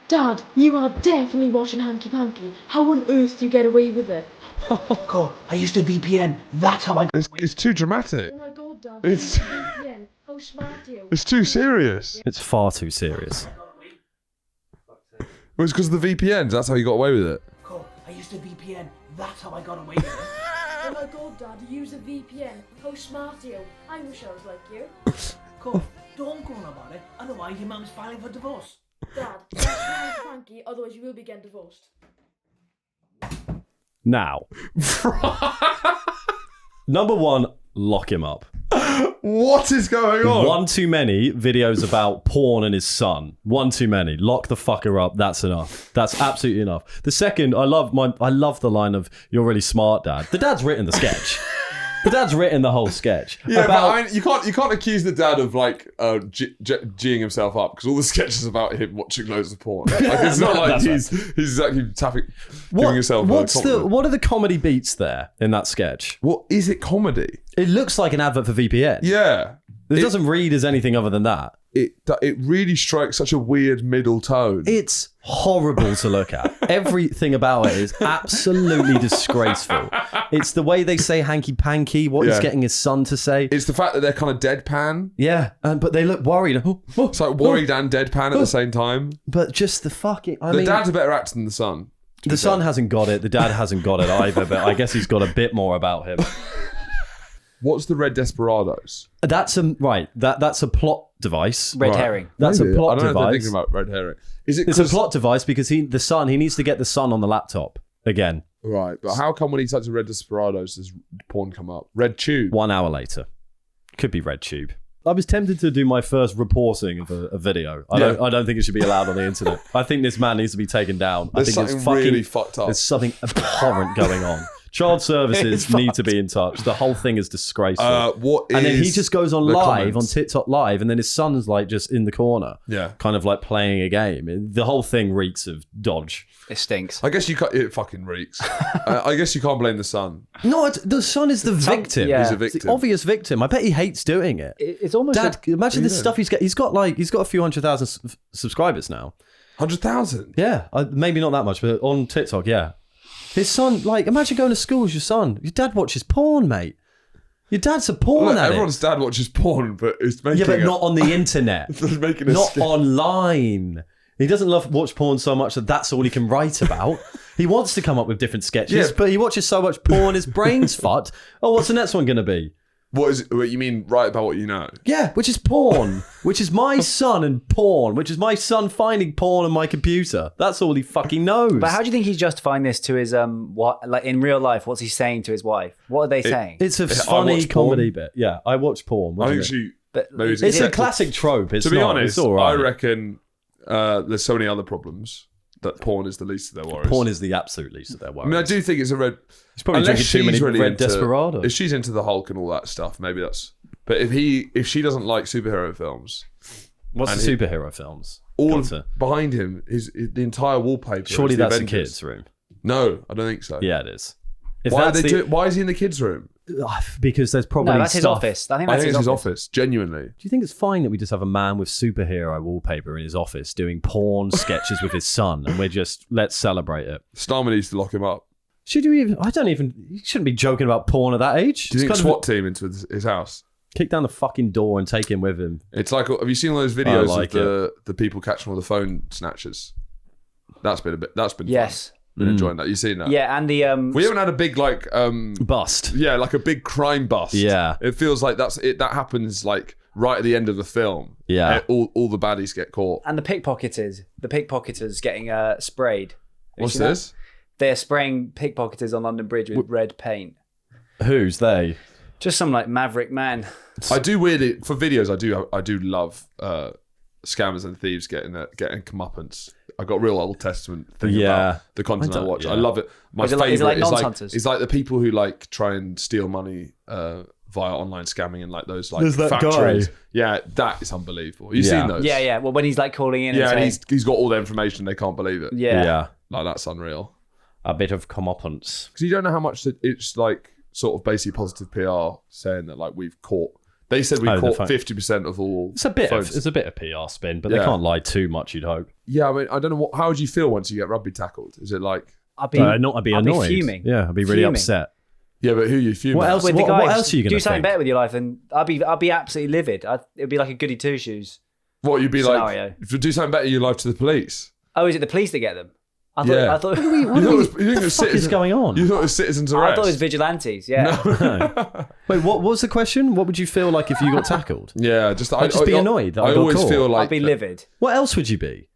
Dad, you are definitely watching Hanky Panky. How on earth do you get away with it? Cole, I used to VPN. That's how I got away. It's too dramatic. Oh my god, Dad. It's- VPN. How smart are you? It's too serious. It's far too serious. It was because of the VPNs. That's how you got away with it. Cole, I used to VPN. That's how I got away with it. Oh my god, Dad, you use a VPN. How smart are you? I wish I was like you. Cole, don't go on about it. Otherwise, your mum's filing for divorce. Dad, that's Hanky Panky, otherwise you will be getting divorced. Now. Number 1, lock him up. What is going on? One too many videos about porn and his son. One too many. Lock the fucker up. That's enough. That's absolutely enough. The second, I love the line of "You're really smart, Dad." The dad's written the sketch. The dad's written the whole sketch. Yeah, but I mean, you can't accuse the dad of like G'ing himself up because all the sketches about him watching loads of porn. Like, it's not like he's exactly giving himself a compliment. What are the comedy beats there in that sketch? What is it comedy? It looks like an advert for VPN. Yeah, It doesn't read as anything other than that. It really strikes such a weird middle tone. It's horrible to look at. Everything about it is absolutely disgraceful. It's the way they say hanky panky, what he's getting his son to say. It's the fact that they're kind of deadpan. Yeah, but they look worried. It's like worried and deadpan at the same time. But just the fucking... The dad's a better actor than the son. The son hasn't got it. The dad hasn't got it either, but I guess he's got a bit more about him. What's the red desperados? That's a plot device. Red herring. That's Maybe. a plot I don't know if they're device. thinking about red herring. It's a plot device because he needs to get the son on the laptop again. Right, but how come when he types in red desperados does porn come up? Red tube. 1 hour later. Could be red tube. I was tempted to do my first reporting of a video. I don't think it should be allowed on the internet. I think this man needs to be taken down. There's I think something really fucked up. There's something abhorrent going on. Child services need to be in touch. The whole thing is disgraceful. And then he just goes on live on TikTok live, and then his son's like just in the corner, kind of like playing a game. The whole thing reeks of dodge. It stinks. I guess it fucking reeks. I guess you can't blame the son. No, the son is the victim. Yeah. He's a It's victim. the obvious victim. I bet he hates doing it. It's almost Dad, imagine the stuff he's got. He's got a few 100,000 subscribers now. 100,000. Yeah, maybe not that much, but on TikTok, yeah. His son, like, imagine going to school with your son. Your dad watches porn, mate. Your dad's a porn addict. Everyone's dad watches porn, but it's making not on the internet. Not skit. online. He doesn't watch porn so much that that's all he can write about. He wants to come up with different sketches, but he watches so much porn, his brain's fucked. Oh, what's the next one going to be? What is it? What you mean? Write about what you know? Yeah, which is porn, which is my son and porn, which is my son finding porn on my computer. That's all he fucking knows. But how do you think he's justifying this to his like in real life? What's he saying to his wife? What are they saying? It's a funny comedy bit. Yeah, I watch porn. I think she. Maybe It's a classic trope. It's to be not, honest, it's all right. I reckon there's so many other problems that porn is the least of their worries. Porn is the absolute least of their worries. I mean, I do think it's a red. He's probably drinking too many red desperados. If she's into the Hulk and all that stuff, maybe that's. But if she doesn't like superhero films, what's the superhero films? Behind him is the entire wallpaper. Surely that's the Avengers. kids' room. No, I don't think so. Yeah, it is. Why is he in the kids' room? Because there's probably that's his office. I think that's his office. Genuinely. Do you think it's fine that we just have a man with superhero wallpaper in his office doing porn sketches with his son, and let's celebrate it? Starmer needs to lock him up. Should you even? You shouldn't be joking about porn at that age. Do you think SWAT team into his house? Kick down the fucking door and take him with him. It's like, have you seen all those videos of the people catching all the phone snatchers? That's been yes. Fun. Been enjoying that. You seen that? Yeah, and the we haven't had a big bust. Yeah, like a big crime bust. Yeah, it feels like that happens like right at the end of the film. Yeah, all the baddies get caught. And the pickpocketers getting sprayed. What's this? They're spraying pickpocketers on London Bridge with red paint. Who's they? Just some like maverick man. I do weirdly for videos. I do love scammers and thieves getting comeuppance. I got real Old Testament thing about the content I watch. I love it. My favorite is like the people who like try and steal money via online scamming and like those like factories. Yeah, that is unbelievable. You've seen those? Yeah. Well, when he's like calling in, and saying, he's got all the information, they can't believe it. Yeah. Like that's unreal. A bit of comeuppance because you don't know how much it's like sort of basically positive PR saying that like we've caught. They said we caught 50% of all. It's a bit of PR spin, but they can't lie too much. You'd hope. Yeah, I mean, I don't know how would you feel once you get rugby tackled? Is it like I'd be annoyed. Be fuming. Yeah, I'd be really upset. Yeah, but who are you fuming? What else? What else are you going to do? Something better with your life, and I'd be absolutely livid. It'd be like a goody two shoes. What you'd be scenario. Like? If you do something better in your life to the police. Oh, is it the police that get them? I thought what the fuck is going on? You thought it was citizens' arrest? I thought it was vigilantes. Yeah. No. Wait, what was the question? What would you feel like if you got tackled? Yeah, I'd just be annoyed. That I always caught. Feel like I'd be livid. What else would you be?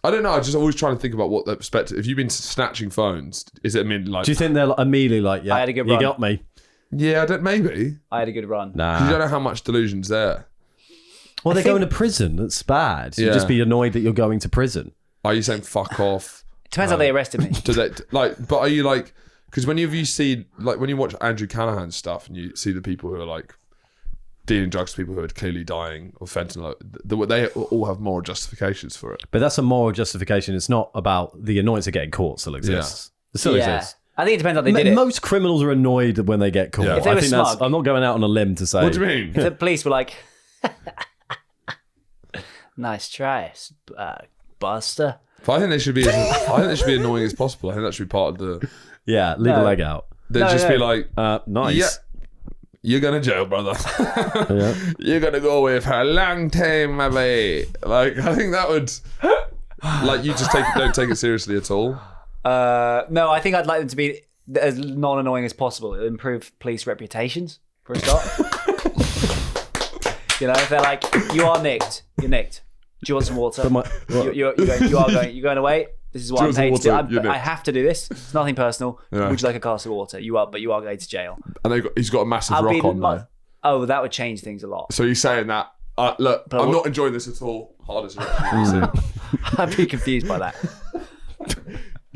I don't know. I just always trying to think about what the perspective. If you've been snatching phones, is it like? Do you think they're like, immediately like, yeah, I had a good you run. got me? Yeah, maybe. I had a good run. Nah. You don't know how much delusion's there. Well, they're going to prison. That's bad. You'd just be annoyed that you're going to prison. Are you saying fuck off? Depends how they arrested me. Do they but are you like? Because whenever you see like when you watch Andrew Callahan's stuff and you see the people who are like dealing drugs to people who are clearly dying of fentanyl, they all have moral justifications for it. But that's a moral justification. It's not about the annoyance of getting caught. Still exists. It still exists. I think it depends how they did it. Most criminals are annoyed when they get caught. Yeah. If they were smug, I'm not going out on a limb to say. What do you mean? If the police were like, "Nice try, Buster." But I think they should be. I think they should be annoying as possible. I think that should be part of the. Yeah, leave a leg out. They'd just be like, nice. Yeah, you're going to jail, brother. Yeah. You're going to go away for a long time, maybe. Like, I think that would. Like, you just don't take it seriously at all. No, I think I'd like them to be as non-annoying as possible. It'll improve police reputations for a start. You know, if they're like, "You are nicked. You're nicked. Do you want some water? You're going away. This is what I'm paid to do. I have to do this. It's nothing personal. Yeah. Would you like a glass of water? You are going to jail." And he's got a massive rock on though. Oh, that would change things a lot. So you're saying that? Look, I'm not enjoying this at all. Hard as I'd be confused by that.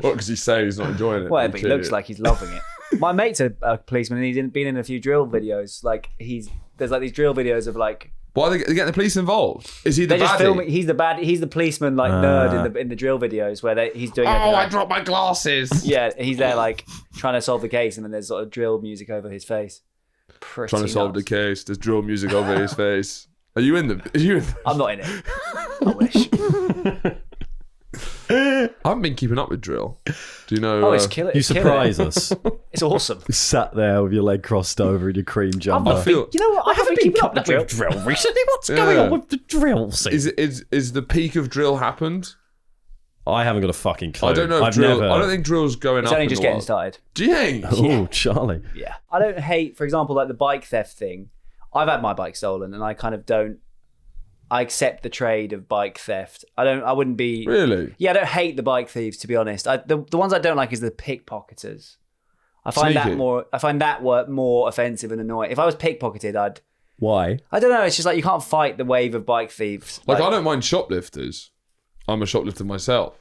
What? Because he's saying he's not enjoying it. Well, but he looks like he's loving it. My mate's a policeman, and he's been in a few drill videos. Like there's like these drill videos of like. Why are they getting the police involved? Is he the just baddie? filming. He's the bad. He's the policeman, like nerd in the drill videos where he's doing. I dropped my glasses. Yeah, he's there like trying to solve the case, and then there's sort of drill music over his face. Trying to solve the case. There's drill music over his face. Are you in them? I'm not in it. I wish. I haven't been keeping up with drill. Do you know? Oh, it's killer. You surprise us. It's awesome. You sat there with your leg crossed over in your cream jumper. You know what? I haven't been keeping up with drill recently. What's going on with the drill scene? Is the peak of drill happened? I haven't got a fucking clue. I don't know if drill. I don't think drill's going it's up. It's only in just the getting world. started. Do you think? Oh, Charlie. Yeah. I don't hate, for example, like the bike theft thing. I've had my bike stolen, and I kind of don't. I accept the trade of bike theft. I wouldn't be... Really? Yeah, I don't hate the bike thieves, to be honest. The ones I don't like is the pickpocketers. I find that more offensive and annoying. If I was pickpocketed, I'd... Why? I don't know. It's just like you can't fight the wave of bike thieves. Like I don't mind shoplifters. I'm a shoplifter myself.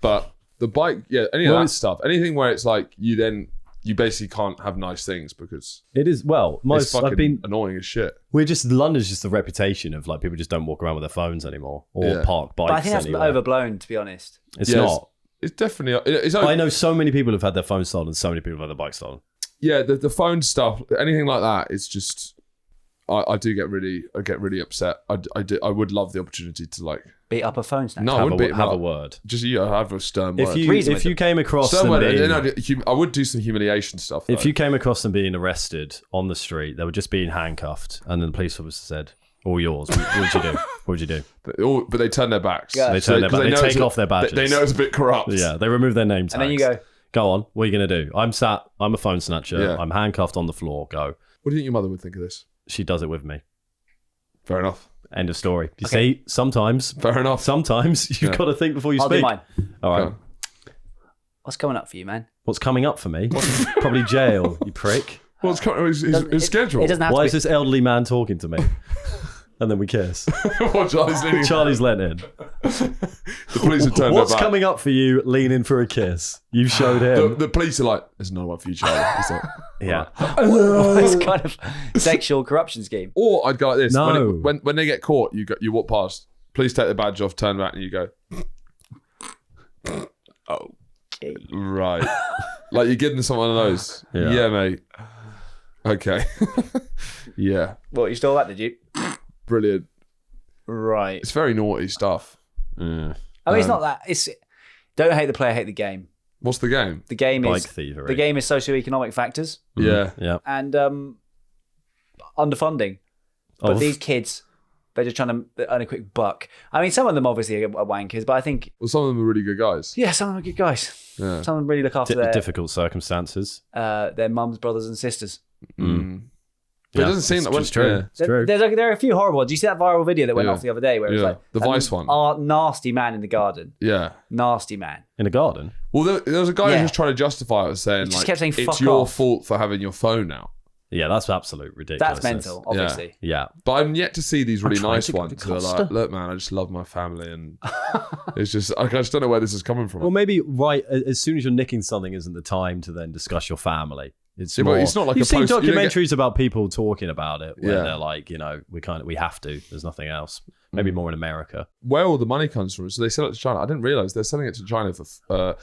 But the bike, any of that stuff, anything where it's like you basically can't have nice things because it is it's fucking annoying as shit. London's just the reputation of like people just don't walk around with their phones anymore or park bikes. But I think that's anywhere. overblown, to be honest. It's not. It's definitely. I know so many people have had their phones stolen. So many people have had their bikes stolen. Yeah, the phone stuff, anything like that, it's just. I get really upset. I would love the opportunity to like beat up a phone snatcher. No, I wouldn't have a word. Just have a stern word. If you came across them I would do some humiliation stuff. If you came across them being arrested on the street, they were just being handcuffed, and then the police officer said, "All yours." What would you do? What would you do? But they turn their backs. Yeah. They turn their backs. They take off their badges. They know it's a bit corrupt. Yeah, they remove their name tags. And then you go on. What are you going to do? I'm a phone snatcher. Yeah. I'm handcuffed on the floor. Go. What do you think your mother would think of this? She does it with me. Fair enough. End of story. You see, sometimes. Fair enough. Sometimes you've got to think before you speak. I'll do mine. All right. What's coming up for you, man? What's coming up for me? Probably jail, you prick. Well, it's his schedule. It doesn't have Why to is be. this elderly man talking to me? And then we kiss. Well, Charlie's let in. The police have turned What's their back. coming up for you leaning for a kiss? You showed him. The police are like, there's no one for you, Charlie. He's like, Yeah. It's kind of sexual corruption scheme. or I'd go like this. No. When they get caught, you walk past. Please take the badge off, turn back, and you go, Okay. right. Like you're getting someone of those. Yeah. Yeah, mate. Okay. Yeah. What, you stole that, did you? Brilliant. Right. It's very naughty stuff. Yeah. I mean, it's not that. It's don't hate the player, hate the game. What's the game? The game Bike is thievery. the game is socioeconomic factors Yeah. Yeah. and underfunding. But Oh, these kids, they're just trying to earn a quick buck. I mean, some of them obviously are wankers, but I think Well, some of them are really good guys. yeah, some of them are good guys. Yeah. Some of them really look after difficult circumstances. their mums, brothers, and sisters. But it doesn't seem like it's true. Yeah. It's true. There are a few horrible ones. You see that viral video that went Yeah. off the other day where it was Yeah. like The Vice one. Nasty man in the garden. Yeah. Nasty man. In a garden. Well, there was a guy Yeah. who was trying to justify it, saying He just like, kept saying, it's "Fuck your off." fault for having your phone out. Yeah, that's absolute ridiculous. That's mental, obviously. Yeah. But I'm yet to see these really trying nice to go ones to who are Costa. like, look, man, I just love my family, and it's just I just don't know where this is coming from. Well, maybe right as soon as you're nicking something isn't the time to then discuss your family. It's Yeah, but more. it's not like you've a seen post- you don't get- documentaries about people talking about it where Yeah. they're like, we have to. There's nothing else. Maybe more in America. Where all the money comes from? So they sell it to China. I didn't realize they're selling it to China for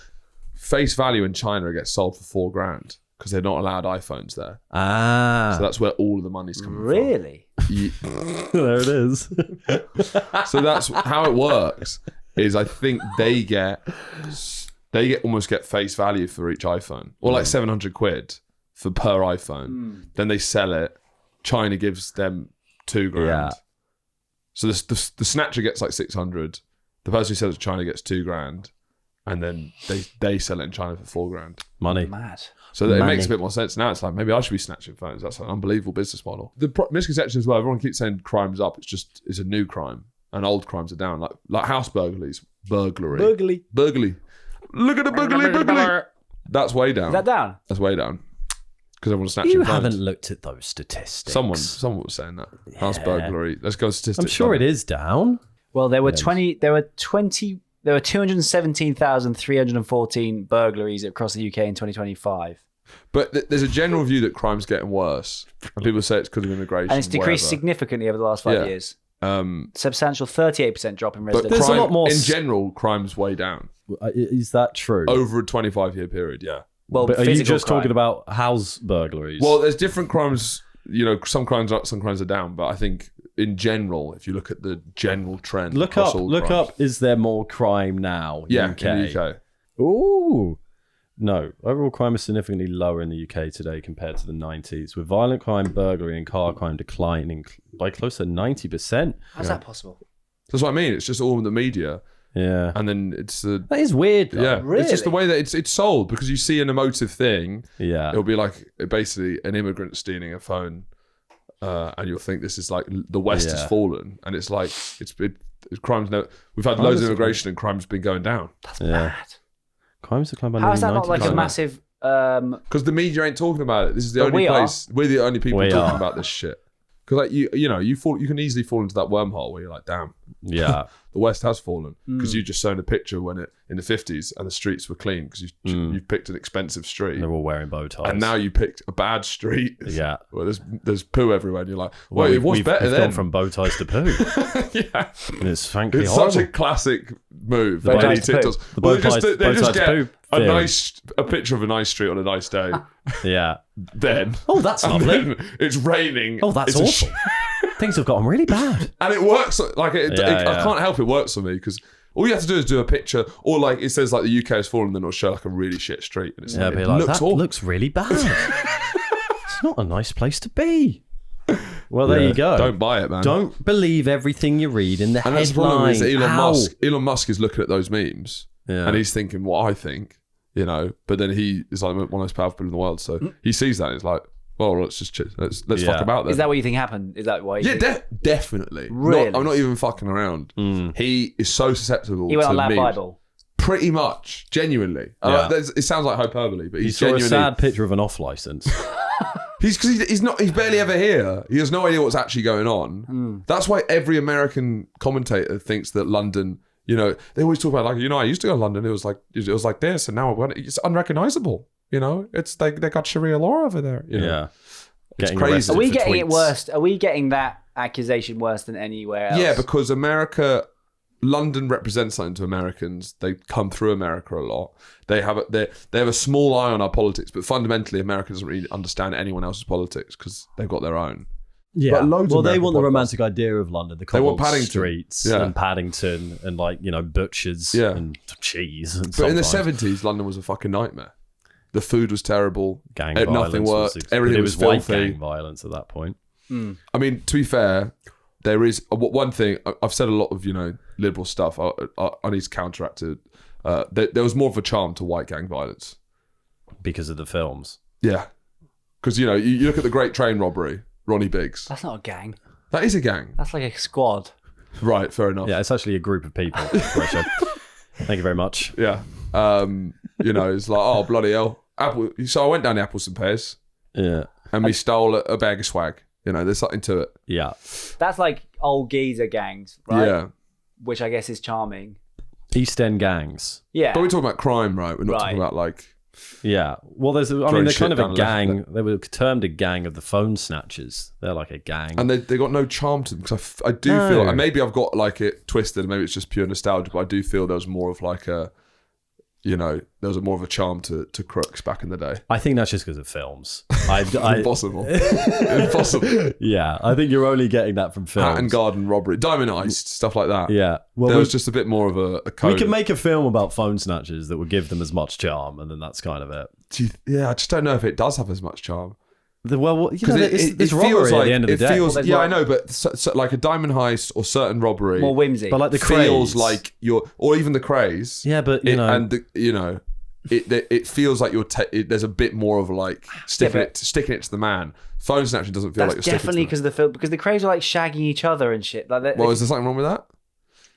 face value in China. It gets sold for $4,000 because they're not allowed iPhones there. Ah, So that's where all of the money's coming Really? from. Yeah. there it is. So that's how it works. Is I think they almost get face value for each iPhone, or like 700 quid for per iPhone. Then they sell it. China gives them $2,000. Yeah. So the snatcher gets like 600. The person who sells it to China gets $2,000, and then they sell it in China for $4,000. Money. Mad. So that it Money. makes a bit more sense now. It's like maybe I should be snatching phones. That's an unbelievable business model. The misconception as well. Everyone keeps saying crime's up. It's a new crime, and old crimes are down. Like house burglaries, burglary. Look at the burglary. That's way down. Is that down? That's way down. Because everyone's snatching You phones. haven't looked at those statistics. Someone was saying that. House burglary. Let's go statistics. I'm sure it is down. Well, there were 217,314 burglaries across the UK in 2025. But there's a general view that crime's getting worse. And people say it's because of immigration. And it's decreased whatever. significantly over the last 5 Yeah. years. Um, Substantial 38% drop in but residential. There's a crime, lot more in general, crime's way down. Is that true? Over a 25-year period, yeah. Well, But are you physical just crime. talking about house burglaries? Well, there's different crimes. Some crimes are up, some crimes are down. But I think in general, if you look at the general trend, look across up. all Look crimes, up. Is there more crime now? Yeah, UK? in the UK. Ooh. No, overall crime is significantly lower in the UK today compared to the 90s, with violent crime, burglary, and car crime declining by close to 90%. How's that possible? That's what I mean. It's just all in the media, Yeah. and then it's the That is weird, though. yeah. It's just the Really? way that it's sold because you see an emotive thing. Yeah. It'll be like basically an immigrant stealing a phone, and you'll think this is like the West has Yeah. fallen, and it's like crimes. We've had loads of immigration, and crime's been going down Yeah. Crimes declined by How is that nearly not like a 90%. massive... because the media ain't talking about it. This is the But only we are. place we're the only people We talking are. about this shit. Because like you can easily fall into that wormhole where you're like, damn, Yeah. the West has fallen Hmm. because you just shown a picture when it in the 50s and the streets were clean because you've picked an expensive street. They're all wearing bow ties. And now you picked a bad street. Yeah. Where there's poo everywhere, and you're like, Well, wait, what's better we've then? gone from bow ties to poo. yeah, And it's frankly it's horrible. such a classic move. Bow that many ties to poo. TikToks. The Well, bow ties- they bow just ties to get poo a theory. a picture of a nice street on a nice day. Yeah. Then Oh, that's and lovely. then it's raining. Oh, that's It's a awful. Things have gotten really bad. and it works like I Yeah. can't help it works for me because all you have to do is do a picture or like it says like the UK has fallen, then it'll show like a really shit street and it's Yeah, like, be it like, looks that awful. looks really bad. It's not a nice place to be. Well, there Yeah, you go. Don't buy it, man. Don't believe everything you read in the And that's the problem headline. is that Elon Ow. Musk. Elon Musk is looking at those memes Yeah. and he's thinking what I think, but then he is like one of the most powerful people in the world, so he sees that and he's like, well, let's Yeah. fuck about that. Is that what you think happened? Is that why? You Yeah, think? definitely. Really? I'm not even fucking around. He is so susceptible He went to on Lab memes. Bible. Pretty much, genuinely. Yeah. It sounds like hyperbole, but You he's saw a genuinely. sad picture of an off license. He's barely ever here. He has no idea what's actually going on. That's why every American commentator thinks that London, you know, they always talk about like, you know, I used to go to London. It was like this, and now it's unrecognizable. You know, it's they got Sharia law over there. You know? Yeah. It's Getting crazy. arrested Are we for getting it tweets. worse? Are we getting that accusation worse than anywhere else? Yeah, because London represents something to Americans. They come through America a lot. They have a small eye on our politics, but fundamentally, America doesn't really understand anyone else's politics because they've got their own. Yeah. But loads Well, of they American want the podcasts. romantic idea of London, the They want cobbled Paddington. streets Yeah. and Paddington and like, you know, butchers and cheese. And But in the sometimes 70s, London was a fucking nightmare. The food was terrible. gang Nothing violence worked. was, Everything it was white filthy. gang violence at that point. I mean, to be fair, there is one thing. I've said a lot of, you know, liberal stuff. I need to counteract it. There was more of a charm to white gang violence. Because of the films. Yeah. Because, you know, you look at the Great Train Robbery, Ronnie Biggs. That's not a gang. That is a gang. That's like a squad. Right, fair enough. Yeah, it's actually a group of people. Rachel. Thank you very much. Yeah. You know, it's like, oh, bloody hell. So I went down the Apples and Pears Yeah. and we stole a bag of swag. You know, there's something to it. Yeah. That's like old geezer gangs, right? Yeah. Which I guess is charming. East End gangs. Yeah. But we're talking about crime, right? We're not talking about like... Yeah. Well, they're Throwing kind shit of a down the left gang. They were termed a gang of the phone snatchers. They're like a gang. And they got no charm to them because I do No. feel, and maybe I've got like it twisted, maybe it's just pure nostalgia, but I do feel there was more of like a, you know, there was more of a charm to crooks back in the day. I think that's just because of films. Impossible. Impossible. Yeah, I think you're only getting that from films. Hat and Garden robbery, Diamond Heist, stuff like that. Yeah. Well, There was just a bit more of a code. we can make a film about phone snatchers that would give them as much charm, and then that's kind of it. Yeah, I just don't know if it does have as much charm. Well, you know, Because it's robbery at the end of the day. Feels, Well, yeah, well- I know, but so like a Diamond Heist or certain robbery More whimsy. But like the feels craze. like or even the craze. Yeah, but you know, and you know, it feels like there's a bit more of like sticking it to the man. Phone snatching doesn't feel That's like you're definitely sticking because of the film. Because the craze are like shagging each other and shit. Like to. Well, is there something wrong with that?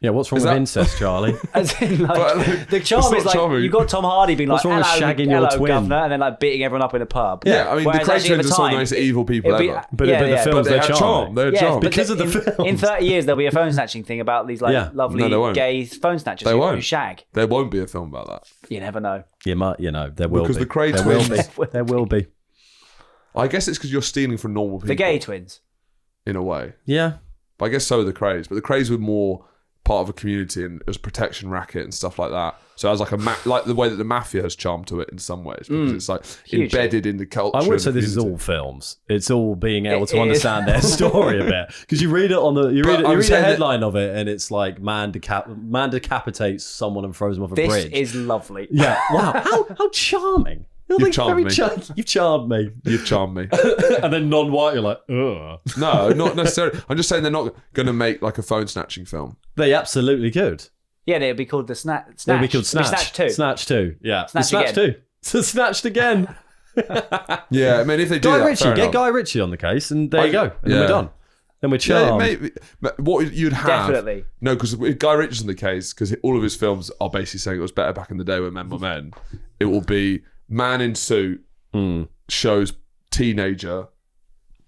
yeah. What's wrong with that- incest, Charlie? as in, like, But, like, the charm it's not is like charming. you got Tom Hardy being What's like, wrong with hello, shagging your hello, twin? governor, and then like beating everyone up in a pub. Yeah, I mean, the Whereas craze actually at are the some of the time, most evil people it'd be- ever. But yeah, the yeah. films, But they they're had charm. charming. They had Yes, charm. but Because of the in, films. in 30 years, there'll be a phone snatching thing about these like Yeah. lovely No, they won't. gay phone snatchers They who won't. shag. There won't be a film about that. You never know. You might, you know, there will Because be. the Craig there will twins- be. There will be. I guess it's because you're stealing from normal people. The gay twins. in a way. Yeah. But I guess so are the Craze. But the Craze were more part of a community and it was a protection racket and stuff like that. So as like like the way that the mafia has charm to it in some ways because it's like Hugely. embedded in the culture. I would and say the this is community. all films. It's all being able It to is. understand their story a bit because you read it on the you But read I'm the saying that- headline of it and it's like man decapitates someone and throws them off a This bridge. is lovely. Yeah. Wow. How charming. You're You've like charmed very me. You've charmed me. You've charmed me. And then non-white, you're like, ugh. No, not necessarily. I'm just saying they're not going to make like a phone snatching film. They absolutely could. Yeah, it'd be called the Snatch. They'd be called Snatch. Snatch 2. Snatch 2. Yeah. Snatch Snatch again. 2. So Snatched again. Yeah, I mean, if they do Guy that, Ritchie. fair Get enough. Guy Ritchie on the case and there you go. And then yeah. we're done. Then we're Yeah, charmed. maybe. But what you'd have... Definitely. No, because if Guy Ritchie's in the case, because all of his films are basically saying it was better back in the day when men were men, it will be man in suit shows teenager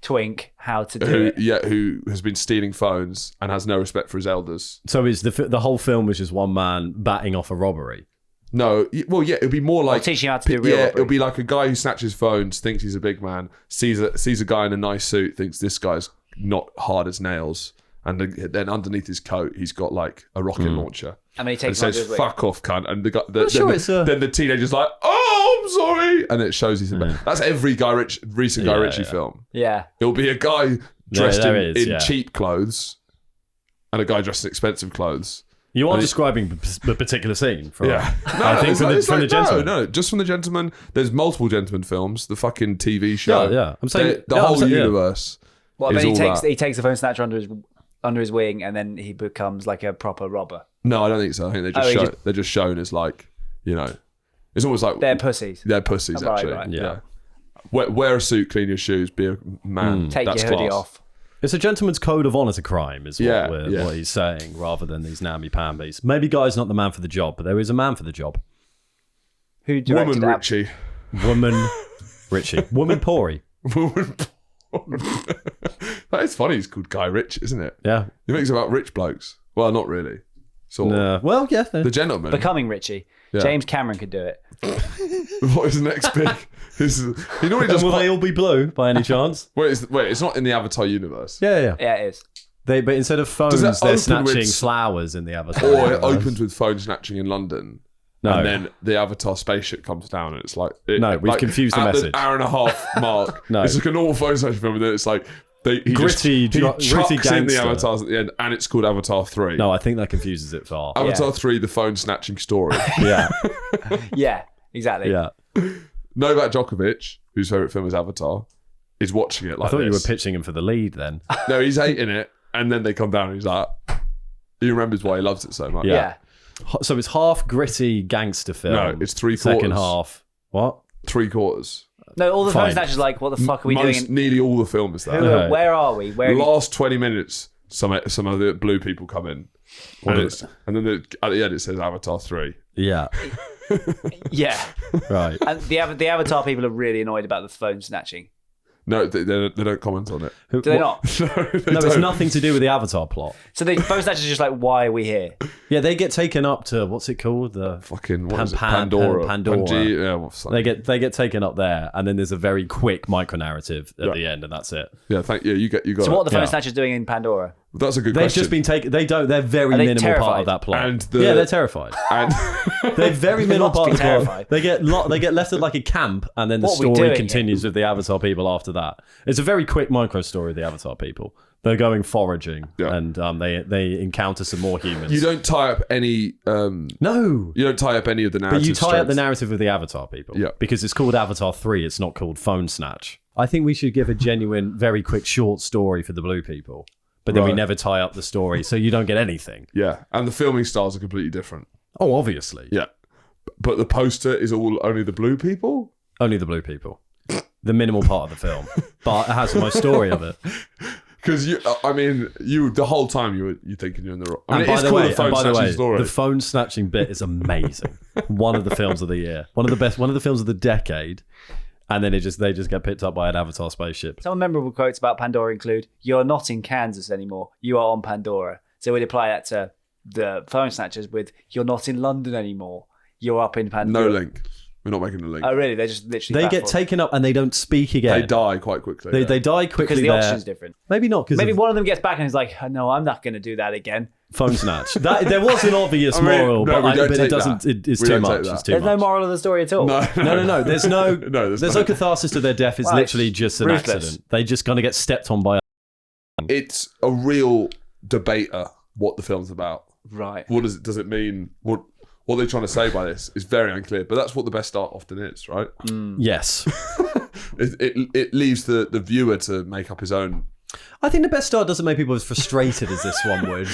Twink, how to do who has been stealing phones and has no respect for his elders. So is the whole film was just one man batting off a robbery. No, well, yeah, it'd be more like teaching you how to do real Yeah, robbery. it'll be like a guy who snatches phones, thinks he's a big man, sees a guy in a nice suit, thinks this guy's not hard as nails, and then underneath his coat he's got like a rocket launcher. And then he And it takes one says to his "fuck off, cunt," and the guy, sure it's a- then the teenager's like, "Oh, I'm sorry," and it shows he's that's every recent Guy Yeah, Ritchie yeah. film. Yeah. It'll be a guy dressed there in is, yeah. cheap clothes and a guy dressed in expensive clothes. You are And it- describing the particular scene. From, Yeah, I think from the Gentleman. No, just from the Gentleman. There's multiple Gentleman films. The fucking TV show. Yeah, yeah. I'm saying the no, I'm whole saying, yeah. universe. Well, is then all that. he takes the phone snatcher under his wing, and then he becomes like a proper robber. No, I don't think so. I think he they're just shown as like, you know, it's almost like They're pussies. they're pussies Right, actually. right. Yeah. Wear a suit, clean your shoes, be a man. Take That's your hoodie class. off. It's a gentleman's code of honour to crime, is Yeah, what he's saying, rather than these namby-pambies. Maybe Guy's not the man for the job, but there is a man for the job. Who directed Woman Ritchie. Woman Ritchie. Woman Pori. Woman porn. That is funny. He's called Guy Ritchie, isn't it? Yeah. He makes about rich blokes. Well, not really. Sort of. Well, yeah. The Gentleman. Becoming Richie. Yeah. James Cameron could do it. What is the next big? He normally And does. will they all be blue by any chance? Wait, it's not in the Avatar universe. Yeah. Yeah, it is. But instead of phones, Does that they're open snatching with- flowers in the Avatar. Or it universe. opens with phone snatching in London. No. And then the Avatar spaceship comes down and it's like... No, we've confused the at message. Hour and a half mark. No. It's like a normal phone snatching film and then it's like... He Gritty chucks gangster. in the avatars at the end and it's called Avatar 3. No, I think that confuses it far. Avatar 3, the phone snatching story. Yeah. Yeah, exactly. Yeah. Novak Djokovic, whose favourite film is Avatar, is watching it like I thought you were this. pitching him for the lead then. No, he's hating it and then they come down and he's like... He remembers why he loves it so much. Yeah. So it's half gritty gangster film. No, it's 3/4. Second half. What? 3/4. No, all the Fine. phone snatchers are like, what the fuck are we doing? Nearly all the film is that. No. Where are we? Where? The last 20 minutes, some of the blue people come in. And then at the end it says Avatar 3. Yeah. Yeah. Right. And the Avatar people are really annoyed about the phone snatching. No, they don't comment on it. Do they not? No, they No, it's don't. nothing to do with the Avatar plot. So the phone snatchers are just like, why are we here? Yeah, they get taken up to what's it called? The Fucking what is it? Pandora. Yeah, what's that? they get taken up there, and then there's a very quick micro narrative at the end, and that's it. Yeah, thank you. You got So it. what are the phone Yeah. snatchers doing in Pandora? That's a good They've question. just been taken. They don't. They're very Are they minimal part terrified? of that plot. And yeah, they're terrified. And They're very minimal Lots part of the be plot. terrified. They get left at like a camp, and then the What are we story doing continues with the Avatar people after that. It's a very quick micro story of the Avatar people. They're going foraging, Yeah. and they encounter some more humans. you don't tie up any. No. You don't tie up any of the narrative. But you tie up the strands. narrative of the Avatar people. Yeah. Because it's called Avatar 3, it's not called Phone Snatch. I think we should give a genuine, very quick, short story for the blue people. But then we Right. never tie up the story, so you don't get anything. Yeah, and the filming styles are completely different. Oh, obviously. Yeah, but the poster is all only the blue people. Only the blue people. The minimal part of the film. But it has the most story of it. Because the whole time you're thinking you're in the wrong. I mean, And it is called a phone snatching story. the phone snatching bit is amazing. One of the films of the year. One of the best, one of the films of the decade. And then they just get picked up by an Avatar spaceship. Some memorable quotes about Pandora include, "You're not in Kansas anymore. You are on Pandora." So we'd apply that to the phone snatchers with, "You're not in London anymore. You're up in Pandora." No link. We're not making a link. Oh, really? They just literally They get baffled. taken up and they don't speak again. They die quite quickly. They die quickly because the there. oxygen's different. Maybe not because Maybe one of them gets back and is like, "No, I'm not going to do that again." phone snatch. There was an obvious I mean, moral, no, we but don't it take doesn't. that. It's We too don't much. take that. It's too There's much. no moral of the story at all. No. There's no. there's no catharsis to their death. It's Well, it's literally just an ruthless. accident. They just gonna get stepped on by. It's a real debater what the film's about. Right. What does it mean? What they're trying to say by this is very unclear. But that's what the best art often is, right? Yes, It leaves the viewer to make up his own. I think the best art doesn't make people as frustrated as this one would,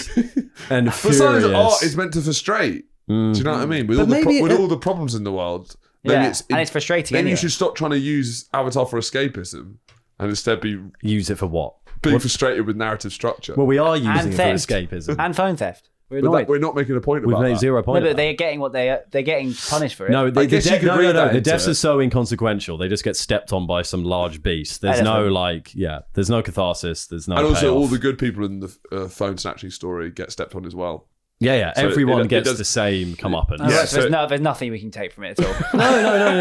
and But furious. sometimes art is meant to frustrate. Do you know what I mean? With, But all the, maybe with it- all the problems in the world, maybe Yeah, and it's frustrating Then anyway. you should stop trying to use Avatar for escapism and instead be Use it for what? being frustrated with narrative structure. Well, we are using And it theft. for escapism. And phone theft. We're But annoyed. we're not making a point We've about made that. 0 No, point. but they're getting what they're getting punished for it. No, I guess you could read that The into deaths it. are so inconsequential. They just get stepped on by some large beast. There's Elephant. there's no catharsis. There's no. And also, payoff. all the good people in the phone snatching story get stepped on as well. Yeah. So Everyone it gets does- the same comeuppance. Oh, right, so so- there's nothing we can take from it at all.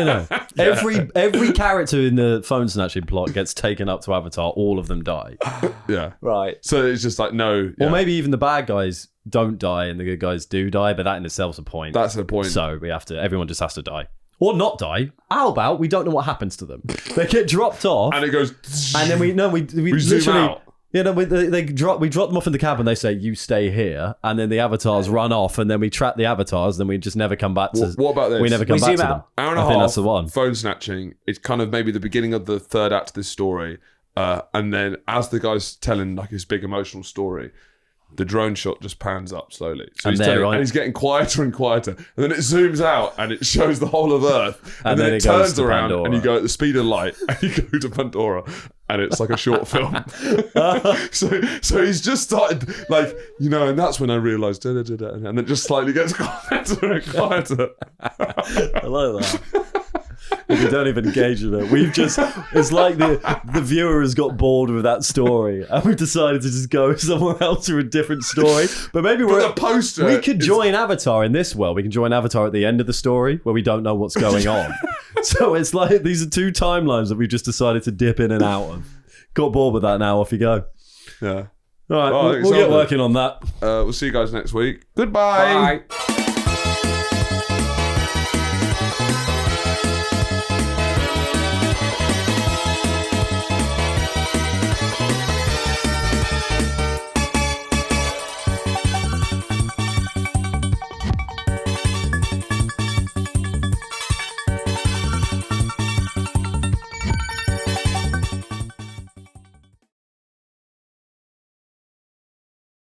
No. Every character in the phone snatching plot gets taken up to Avatar. All of them die. Yeah. Right. So it's just like, no. Or yeah, maybe even the bad guys don't die and the good guys do die. But that in itself's a point. that's the point. So everyone just has to die. Or not die. How about we don't know what happens to them? They get dropped off. and it goes. And then we zoom literally, out. we drop them off in the cab and they say, "You stay here," and then the avatars run off, and then we trap the avatars, then we just never come back to. What about this? We never come We back zoom to them. out. Hour and a I half. think that's the one. Phone snatching. It's kind of maybe the beginning of the third act of this story, and then as the guy's telling like his big emotional story, the drone shot just pans up slowly. So And he's there, telling, right? and he's getting quieter and quieter, and then it zooms out and it shows the whole of Earth, and then it goes turns to around Pandora. and you go at the speed of light, and you go to Pandora. And it's like a short film. so he's just started like, and that's when I realised, and then it just slightly gets quieter and quieter. I like that. and we don't even engage with it. It's like the viewer has got bored with that story and we've decided to just go somewhere else for a different story. But maybe the poster we could join Avatar in this world. We can join Avatar at the end of the story where we don't know what's going on. So it's like these are two timelines that we've just decided to dip in and out of. Got bored with that now, off you go. Yeah. All right, we'll get working on that. We'll see you guys next week. Goodbye. Bye.